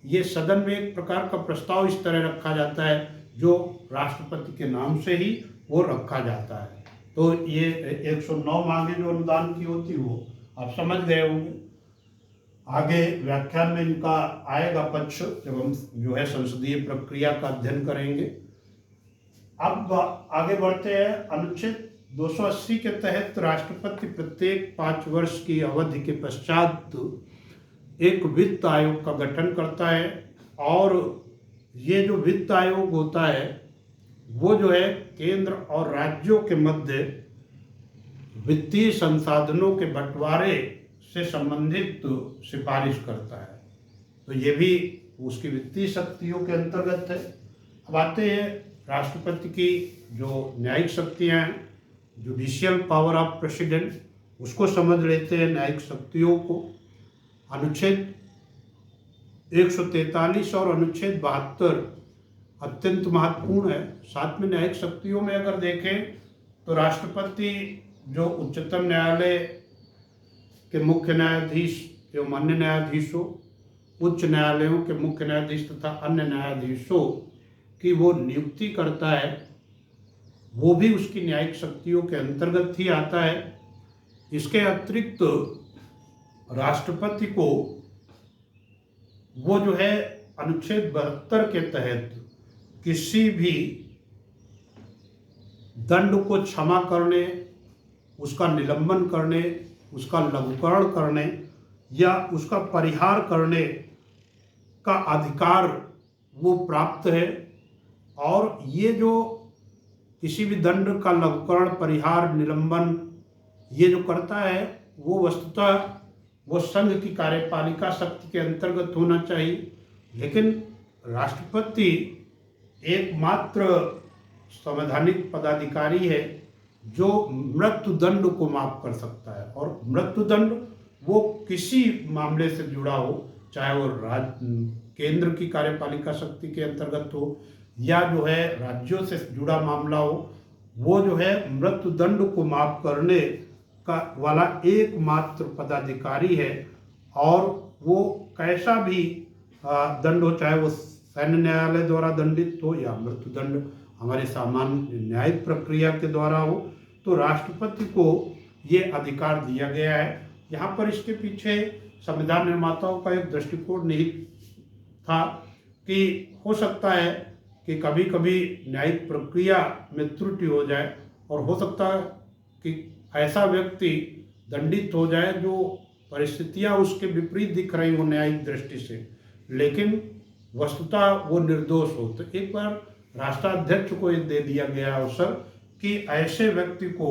ये सदन में एक प्रकार का प्रस्ताव इस तरह रखा जाता है जो राष्ट्रपति के नाम से ही वो रखा जाता है। तो ये 109 मांगे जो अनुदान की होती वो आप समझ गए होंगे। आगे व्याख्यान में इनका आएगा पक्ष जब हम जो है संसदीय प्रक्रिया का अध्ययन करेंगे। अब आगे बढ़ते हैं। अनुच्छेद 280 के तहत राष्ट्रपति प्रत्येक 5 वर्ष की अवधि के पश्चात एक वित्त आयोग का गठन करता है, और ये जो वित्त आयोग होता है वो जो है केंद्र और राज्यों के मध्य वित्तीय संसाधनों के बंटवारे से संबंधित सिफारिश करता है। तो ये भी उसकी वित्तीय शक्तियों के अंतर्गत है। अब आते हैं राष्ट्रपति की जो न्यायिक शक्तियाँ हैं, जुडिशियल पावर ऑफ प्रेसिडेंट, उसको समझ लेते हैं न्यायिक शक्तियों को। अनुच्छेद 143 और अनुच्छेद 72 अत्यंत महत्वपूर्ण है। साथ में न्यायिक शक्तियों में अगर देखें तो राष्ट्रपति जो उच्चतम न्यायालय के मुख्य न्यायाधीश एवं अन्य न्यायाधीशों, उच्च न्यायालयों के मुख्य न्यायाधीश तथा अन्य न्यायाधीशों की वो नियुक्ति करता है, वो भी उसकी न्यायिक शक्तियों के अंतर्गत ही आता है। इसके अतिरिक्त राष्ट्रपति को वो जो है अनुच्छेद 72 के तहत किसी भी दंड को क्षमा करने, उसका निलंबन करने, उसका लघुकरण करने या उसका परिहार करने का अधिकार वो प्राप्त है। और ये जो किसी भी दंड का लघुकरण, परिहार, निलंबन ये जो करता है वो वस्तुतः वो संघ की कार्यपालिका शक्ति के अंतर्गत होना चाहिए। लेकिन राष्ट्रपति एकमात्र संवैधानिक पदाधिकारी है जो मृत्यु दंड को माफ कर सकता है, और मृत्यु दंड वो किसी मामले से जुड़ा हो, चाहे वो केंद्र की कार्यपालिका शक्ति के अंतर्गत हो या जो है राज्यों से जुड़ा मामला हो, वो जो है मृत्यु दंड को माफ करने का वाला एकमात्र पदाधिकारी है। और वो कैसा भी दंड हो, चाहे वो सैन्य न्यायालय द्वारा दंडित हो या मृत्यु दंड हमारे सामान्य न्यायिक प्रक्रिया के द्वारा हो, तो राष्ट्रपति को ये अधिकार दिया गया है। यहाँ पर इसके पीछे संविधान निर्माताओं का एक दृष्टिकोण निहित था कि हो सकता है कि कभी कभी न्यायिक प्रक्रिया में त्रुटि हो जाए, और हो सकता है कि ऐसा व्यक्ति दंडित हो जाए जो परिस्थितियां उसके विपरीत दिख रही हो न्यायिक दृष्टि से, लेकिन वस्तुतः वो निर्दोष हो। तो एक बार राष्ट्राध्यक्ष को ये दे दिया गया अवसर कि ऐसे व्यक्ति को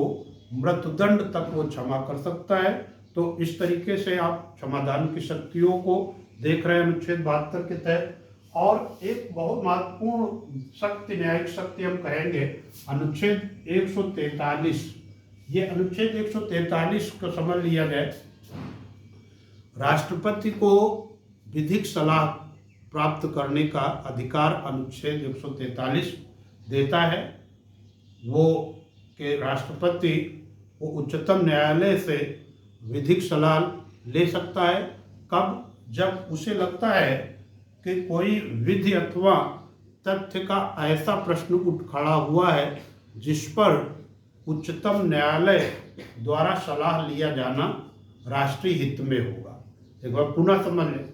मृत्युदंड तक वो क्षमा कर सकता है। तो इस तरीके से आप क्षमादान की शक्तियों को देख रहे हैं अनुच्छेद 72 के तहत। और एक बहुत महत्वपूर्ण शक्ति, न्यायिक शक्ति हम कहेंगे, अनुच्छेद 143। ये अनुच्छेद 143 को समझ लिया जाए। राष्ट्रपति को विधिक सलाह प्राप्त करने का अधिकार अनुच्छेद 143 देता है। वो के राष्ट्रपति वो उच्चतम न्यायालय से विधिक सलाह ले सकता है। कब? जब उसे लगता है कि कोई विधि अथवा तथ्य का ऐसा प्रश्न उठ खड़ा हुआ है जिस पर उच्चतम न्यायालय द्वारा सलाह लिया जाना राष्ट्रीय हित में होगा। एक बार पुनः समझ लें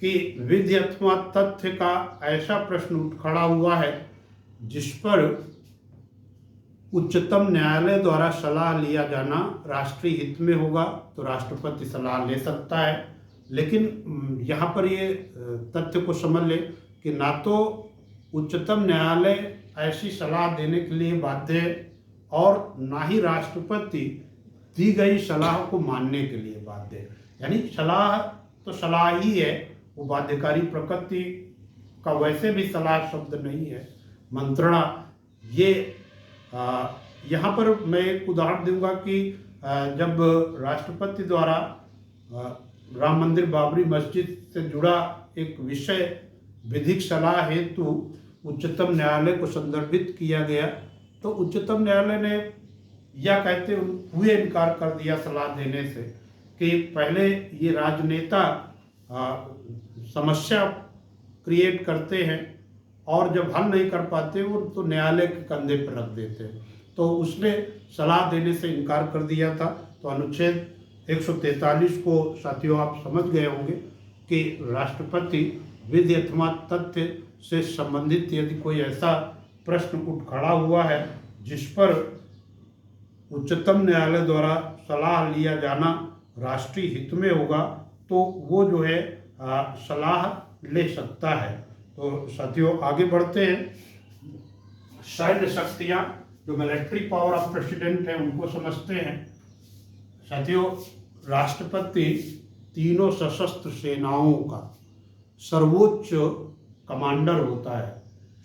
कि विधि अथवा तथ्य का ऐसा प्रश्न उठ खड़ा हुआ है जिस पर उच्चतम न्यायालय द्वारा सलाह लिया जाना राष्ट्रीय हित में होगा, तो राष्ट्रपति सलाह ले सकता है। लेकिन यहाँ पर ये तथ्य को समझ लें कि ना तो उच्चतम न्यायालय ऐसी सलाह देने के लिए बाध्य है और ना ही राष्ट्रपति दी गई सलाह को मानने के लिए बाध्य है। यानी सलाह तो सलाह ही है, वो बाध्यकारी प्रकृति का वैसे भी सलाह शब्द नहीं है, मंत्रणा। ये यहाँ पर मैं एक उदाहरण दूंगा कि जब राष्ट्रपति द्वारा राम मंदिर बाबरी मस्जिद से जुड़ा एक विषय विधिक सलाह हेतु उच्चतम न्यायालय को संदर्भित किया गया, तो उच्चतम न्यायालय ने यह कहते हुए इनकार कर दिया सलाह देने से कि पहले ये राजनेता समस्या क्रिएट करते हैं और जब हल नहीं कर पाते वो तो न्यायालय के कंधे पर रख देते हैं। तो उसने सलाह देने से इनकार कर दिया था। तो अनुच्छेद 143 को साथियों आप समझ गए होंगे कि राष्ट्रपति विधि अथवा तथ्य से संबंधित यदि कोई ऐसा प्रश्न उठ खड़ा हुआ है जिस पर उच्चतम न्यायालय द्वारा सलाह लिया जाना राष्ट्रीय हित में होगा, तो वो जो है सलाह ले सकता है। तो साथियों आगे बढ़ते हैं। सैन्य शक्तियाँ, जो मिलिट्री पावर ऑफ प्रेसिडेंट है, उनको समझते हैं। साथियों, राष्ट्रपति तीनों सशस्त्र सेनाओं का सर्वोच्च कमांडर होता है।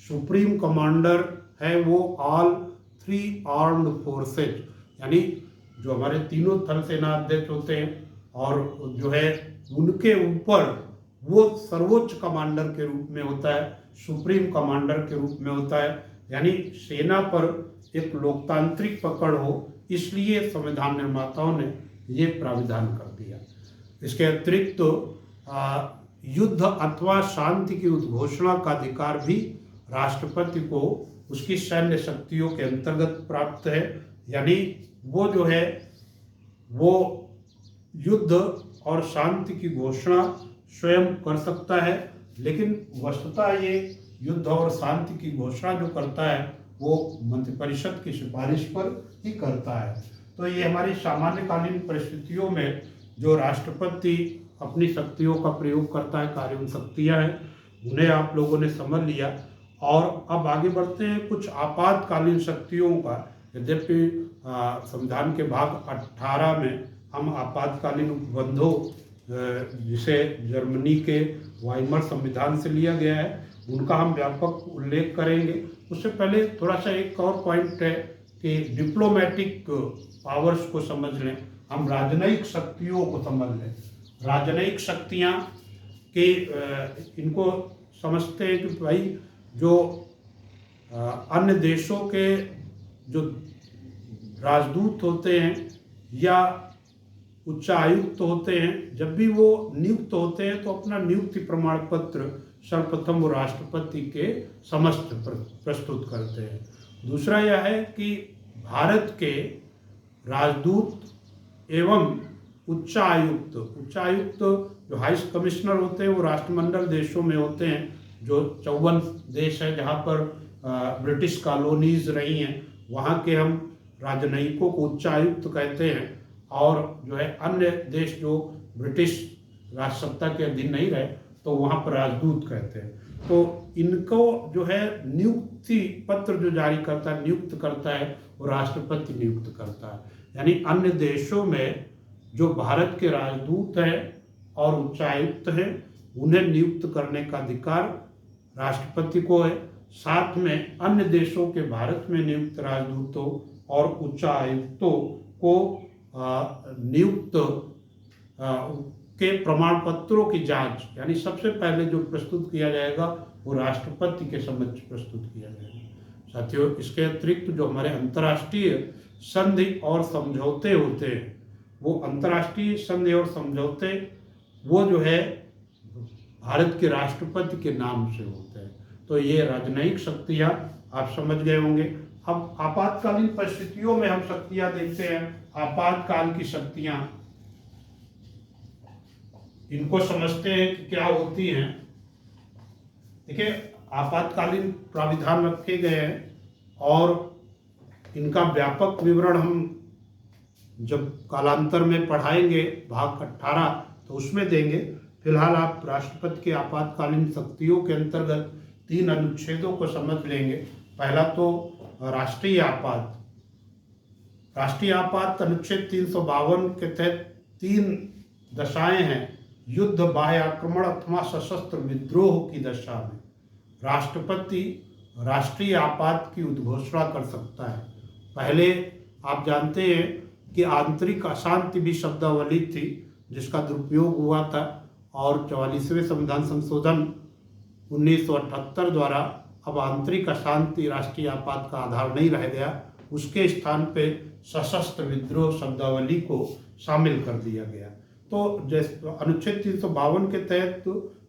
सुप्रीम कमांडर है वो ऑल 3 आर्म्ड फोर्सेज, यानी जो हमारे तीनों थल सेना अध्यक्ष होते हैं और जो है उनके ऊपर वो सर्वोच्च कमांडर के रूप में होता है, सुप्रीम कमांडर के रूप में होता है। यानी सेना पर एक लोकतांत्रिक पकड़ हो, इसलिए संविधान निर्माताओं ने ये प्राविधान कर दिया। इसके अतिरिक्त युद्ध अथवा शांति की उद्घोषणा का अधिकार भी राष्ट्रपति को उसकी सैन्य शक्तियों के अंतर्गत प्राप्त है। यानी वो जो है वो युद्ध और शांति की घोषणा स्वयं कर सकता है, लेकिन वस्तुतः ये युद्ध और शांति की घोषणा जो करता है वो मंत्रिपरिषद की सिफारिश पर ही करता है। तो ये हमारी सामान्यकालीन परिस्थितियों में जो राष्ट्रपति अपनी शक्तियों का प्रयोग करता है, कार्य शक्तियाँ हैं, उन्हें आप लोगों ने समझ लिया। और अब आगे बढ़ते हैं कुछ आपातकालीन शक्तियों का। यद्यपि संविधान के भाग 18 में हम आपातकालीन उपबंधों, जिसे जर्मनी के वाइमर संविधान से लिया गया है, उनका हम व्यापक उल्लेख करेंगे। उससे पहले थोड़ा सा एक और पॉइंट है कि डिप्लोमेटिक पावर्स को समझ लें, हम राजनयिक शक्तियों को समझ लें। राजनयिक शक्तियाँ के इनको समझते हैं कि भाई जो अन्य देशों के जो राजदूत होते हैं या उच्चायुक्त होते हैं, जब भी वो नियुक्त होते हैं तो अपना नियुक्ति प्रमाण पत्र सर्वप्रथम वो राष्ट्रपति के समक्ष प्रस्तुत करते हैं। दूसरा यह है कि भारत के राजदूत एवं उच्चायुक्त जो हाई कमिश्नर होते हैं वो राष्ट्रमंडल देशों में होते हैं। जो 54 देश है जहाँ पर ब्रिटिश कॉलोनीज रही हैं, वहाँ के हम राजनयिकों को उच्चायुक्त कहते हैं। और जो है अन्य देश जो ब्रिटिश राजसत्ता के अधीन नहीं रहे तो वहाँ पर राजदूत कहते हैं। तो इनको जो है नियुक्ति पत्र जो जारी करता है, नियुक्त करता है, वो राष्ट्रपति नियुक्त करता है। यानी अन्य देशों में जो भारत के राजदूत हैं और उच्चायुक्त हैं, उन्हें नियुक्त करने का अधिकार राष्ट्रपति को है। साथ में अन्य देशों के भारत में नियुक्त राजदूतों और उच्चायुक्तों को नियुक्त के प्रमाण पत्रों की जांच, यानी सबसे पहले जो प्रस्तुत किया जाएगा वो राष्ट्रपति के समक्ष प्रस्तुत किया जाएगा। साथियों, इसके अतिरिक्त जो हमारे अंतर्राष्ट्रीय संधि और समझौते होते हैं, वो अंतर्राष्ट्रीय संधि और समझौते वो जो है भारत के राष्ट्रपति के नाम से होते हैं। तो ये राजनयिक शक्तियाँ आप समझ गए होंगे। अब आपातकालीन परिस्थितियों में हम शक्तियां देखते हैं। आपातकाल की शक्तियां, इनको समझते हैं कि क्या होती हैं। देखिए, आपातकालीन प्राविधान रखे गए हैं और इनका व्यापक विवरण हम जब कालांतर में पढ़ाएंगे भाग 18 तो उसमें देंगे। फिलहाल आप राष्ट्रपति के आपातकालीन शक्तियों के अंतर्गत 3 अनुच्छेदों को समझ लेंगे। पहला तो राष्ट्रीय आपात। राष्ट्रीय आपात अनुच्छेद 352 के तहत 3 दशाएं हैं। युद्ध, बाह्य आक्रमण अथवा सशस्त्र विद्रोह की दशा में राष्ट्रपति राष्ट्रीय आपात की उद्घोषणा कर सकता है। पहले आप जानते हैं कि आंतरिक अशांति भी शब्दावली थी जिसका दुरुपयोग हुआ था और 44वें संविधान संशोधन 1978 द्वारा अब आंतरिक अशांति राष्ट्रीय आपात का आधार नहीं रह गया। उसके स्थान पे सशस्त्र विद्रोह शब्दावली को शामिल कर दिया गया। तो जैसे अनुच्छेद 352 के तहत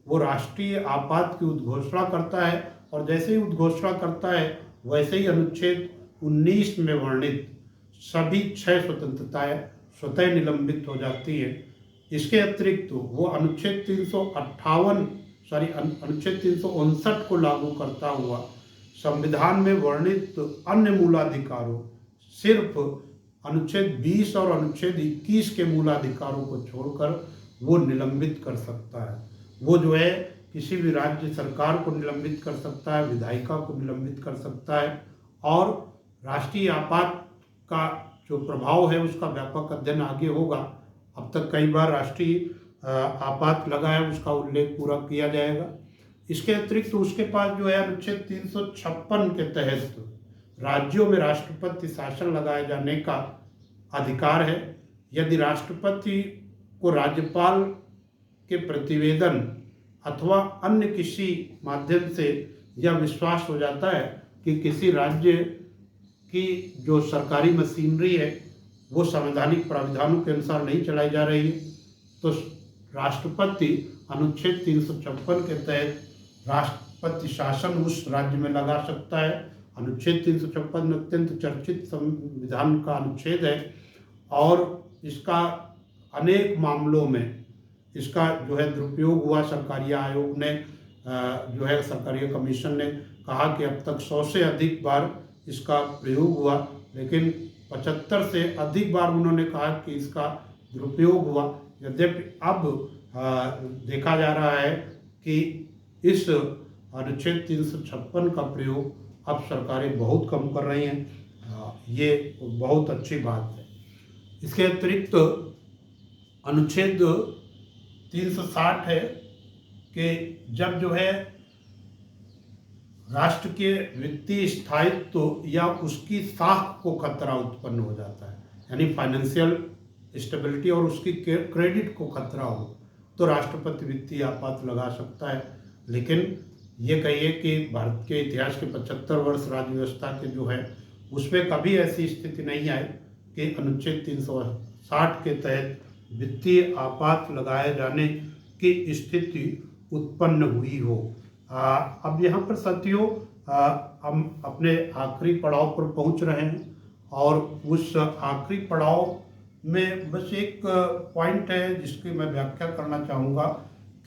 वो राष्ट्रीय आपात की उद्घोषणा करता है और जैसे ही उद्घोषणा करता है वैसे ही अनुच्छेद 19 में वर्णित सभी 6 स्वतंत्रताएं स्वतः निलंबित हो जाती है। इसके अतिरिक्त वो अनुच्छेद 359 को लागू करता हुआ संविधान में वर्णित अन्य मूलाधिकारों, सिर्फ अनुच्छेद 20 और अनुच्छेद 21 के मूलाधिकारों को छोड़कर वो निलंबित कर सकता है। वो जो है किसी भी राज्य सरकार को निलंबित कर सकता है, विधायिका को निलंबित कर सकता है और राष्ट्रीय आपात का जो प्रभाव है उसका व्यापक अध्ययन आगे होगा। अब तक कई बार राष्ट्रीय आपात लगा है, उसका उल्लेख पूरा किया जाएगा। इसके अतिरिक्त उसके पास जो है अनुच्छेद 356 के तहत राज्यों में राष्ट्रपति शासन लगाए जाने का अधिकार है। यदि राष्ट्रपति को राज्यपाल के प्रतिवेदन अथवा अन्य किसी माध्यम से यह विश्वास हो जाता है कि किसी राज्य की जो सरकारी मशीनरी है वो संवैधानिक प्राविधानों के अनुसार नहीं चलाई जा रही है, तो राष्ट्रपति अनुच्छेद 356 के तहत राष्ट्रपति शासन उस राज्य में लगा सकता है। अनुच्छेद 356 अत्यंत चर्चित संविधान का अनुच्छेद है और इसका अनेक मामलों में इसका जो है दुरुपयोग हुआ। सरकारी आयोग ने जो है सरकारी कमीशन ने कहा कि अब तक 100 से अधिक बार इसका प्रयोग हुआ, लेकिन 75 से अधिक बार उन्होंने कहा कि इसका दुरुपयोग हुआ। यद्यपि अब देखा जा रहा है कि इस अनुच्छेद 356 का प्रयोग अब सरकारें बहुत कम कर रही हैं। ये बहुत अच्छी बात है। इसके अतिरिक्त अनुच्छेद 360 है कि जब जो है राष्ट्र के वित्तीय स्थायित्व या उसकी साख को खतरा उत्पन्न हो जाता है, यानी फाइनेंशियल स्टेबिलिटी और उसकी क्रेडिट को खतरा हो, तो राष्ट्रपति वित्तीय आपात लगा सकता है। लेकिन ये कहिए कि भारत के इतिहास के 75 वर्ष राज्य व्यवस्था के जो है उसमें कभी ऐसी स्थिति नहीं आई कि अनुच्छेद 360 के तहत वित्तीय आपात लगाए जाने की स्थिति उत्पन्न हुई हो। अब यहाँ पर साथियों हम अपने आखिरी पड़ाव पर पहुँच रहे हैं और उस आखिरी पड़ाव में बस एक पॉइंट है जिसकी मैं व्याख्या करना चाहूँगा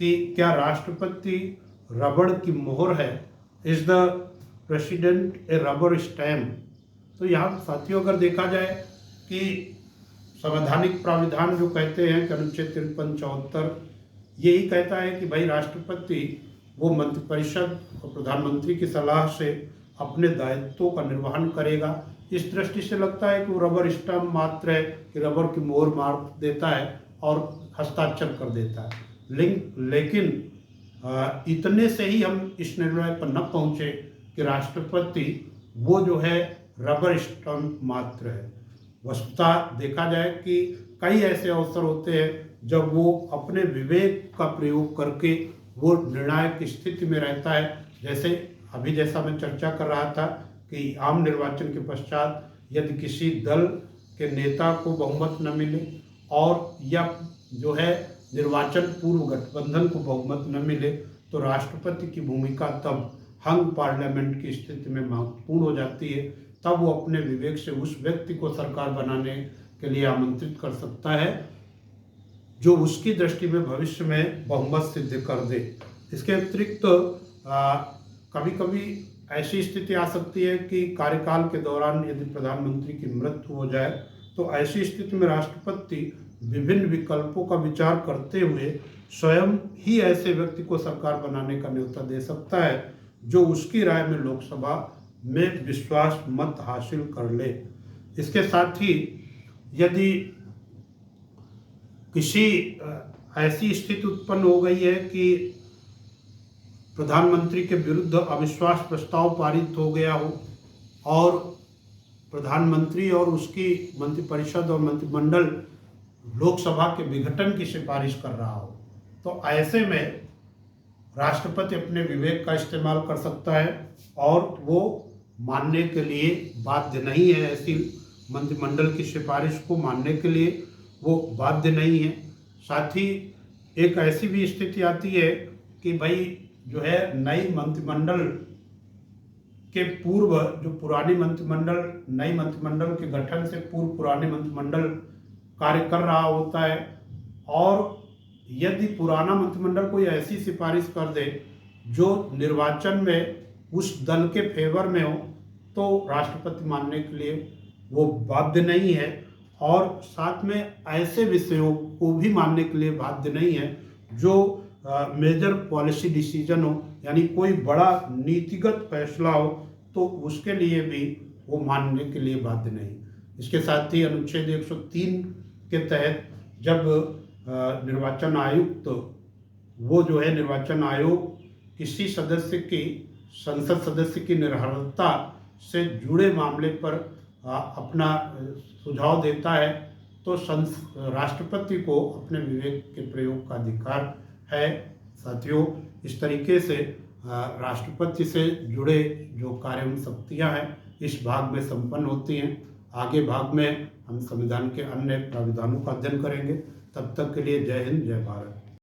कि क्या राष्ट्रपति रबड़ की मोहर है, is the president A rubber stamp. तो यहाँ साथियों अगर देखा जाए कि संवैधानिक प्राविधान जो कहते हैं कि अनुच्छेद 53-74 यही कहता है कि भाई राष्ट्रपति वो मंत्रिपरिषद और प्रधानमंत्री की सलाह से अपने दायित्वों का निर्वहन करेगा। इस दृष्टि से लगता है कि वो रबर स्टैम्प मात्र है कि रबर की मोहर मार देता है और हस्ताक्षर कर देता है। लेकिन इतने से ही हम इस निर्णय पर न पहुँचे कि राष्ट्रपति वो जो है रबर स्टैम्प मात्र है। वस्तुतः देखा जाए कि कई ऐसे अवसर होते हैं जब वो अपने विवेक का प्रयोग करके वो निर्णायक स्थिति में रहता है। जैसा मैं चर्चा कर रहा था कि आम निर्वाचन के पश्चात यदि किसी दल के नेता को बहुमत न मिले और या जो है निर्वाचन पूर्व गठबंधन को बहुमत न मिले तो राष्ट्रपति की भूमिका तब हंग पार्लियामेंट की स्थिति में महत्वपूर्ण हो जाती है। तब वो अपने विवेक से उस व्यक्ति को सरकार बनाने के लिए आमंत्रित कर सकता है जो उसकी दृष्टि में भविष्य में बहुमत सिद्ध कर दे। इसके अतिरिक्त कभी कभी ऐसी स्थिति आ सकती है कि कार्यकाल के दौरान यदि प्रधानमंत्री की मृत्यु हो जाए तो ऐसी स्थिति में राष्ट्रपति विभिन्न विकल्पों का विचार करते हुए स्वयं ही ऐसे व्यक्ति को सरकार बनाने का न्योता दे सकता है जो उसकी राय में लोकसभा में विश्वास मत हासिल कर ले। इसके साथ ही यदि किसी ऐसी स्थिति उत्पन्न हो गई है कि प्रधानमंत्री के विरुद्ध अविश्वास प्रस्ताव पारित हो गया हो और प्रधानमंत्री और उसकी मंत्रिपरिषद और मंत्रिमंडल लोकसभा के विघटन की सिफारिश कर रहा हो, तो ऐसे में राष्ट्रपति अपने विवेक का इस्तेमाल कर सकता है और वो मानने के लिए बाध्य नहीं है। ऐसी मंत्रिमंडल की सिफारिश को मानने के लिए वो बाध्य नहीं है। साथ ही एक ऐसी भी स्थिति आती है कि भाई जो है नई मंत्रिमंडल के पूर्व जो पुरानी मंत्रिमंडल नई मंत्रिमंडल के गठन से पूर्व पुरानी मंत्रिमंडल कार्य कर रहा होता है और यदि पुराना मंत्रिमंडल कोई ऐसी सिफारिश कर दे जो निर्वाचन में उस दल के फेवर में हो तो राष्ट्रपति मानने के लिए वो बाध्य नहीं है और साथ में ऐसे विषयों को भी मानने के लिए बाध्य नहीं है जो मेजर पॉलिसी डिसीजन हो, यानी कोई बड़ा नीतिगत फैसला हो तो उसके लिए भी वो मानने के लिए बाध्य नहीं। इसके साथ ही अनुच्छेद 103 के तहत जब निर्वाचन आयुक्त वो जो है निर्वाचन आयोग किसी सदस्य की संसद सदस्य की निर्भरता से जुड़े मामले पर अपना सुझाव देता है तो राष्ट्रपति को अपने विवेक के प्रयोग का अधिकार है। साथियों, इस तरीके से राष्ट्रपति से जुड़े जो कार्यवन शक्तियाँ हैं इस भाग में संपन्न होती हैं। आगे भाग में हम संविधान के अन्य प्राविधानों का अध्ययन करेंगे। तब तक के लिए जय हिंद, जय भारत।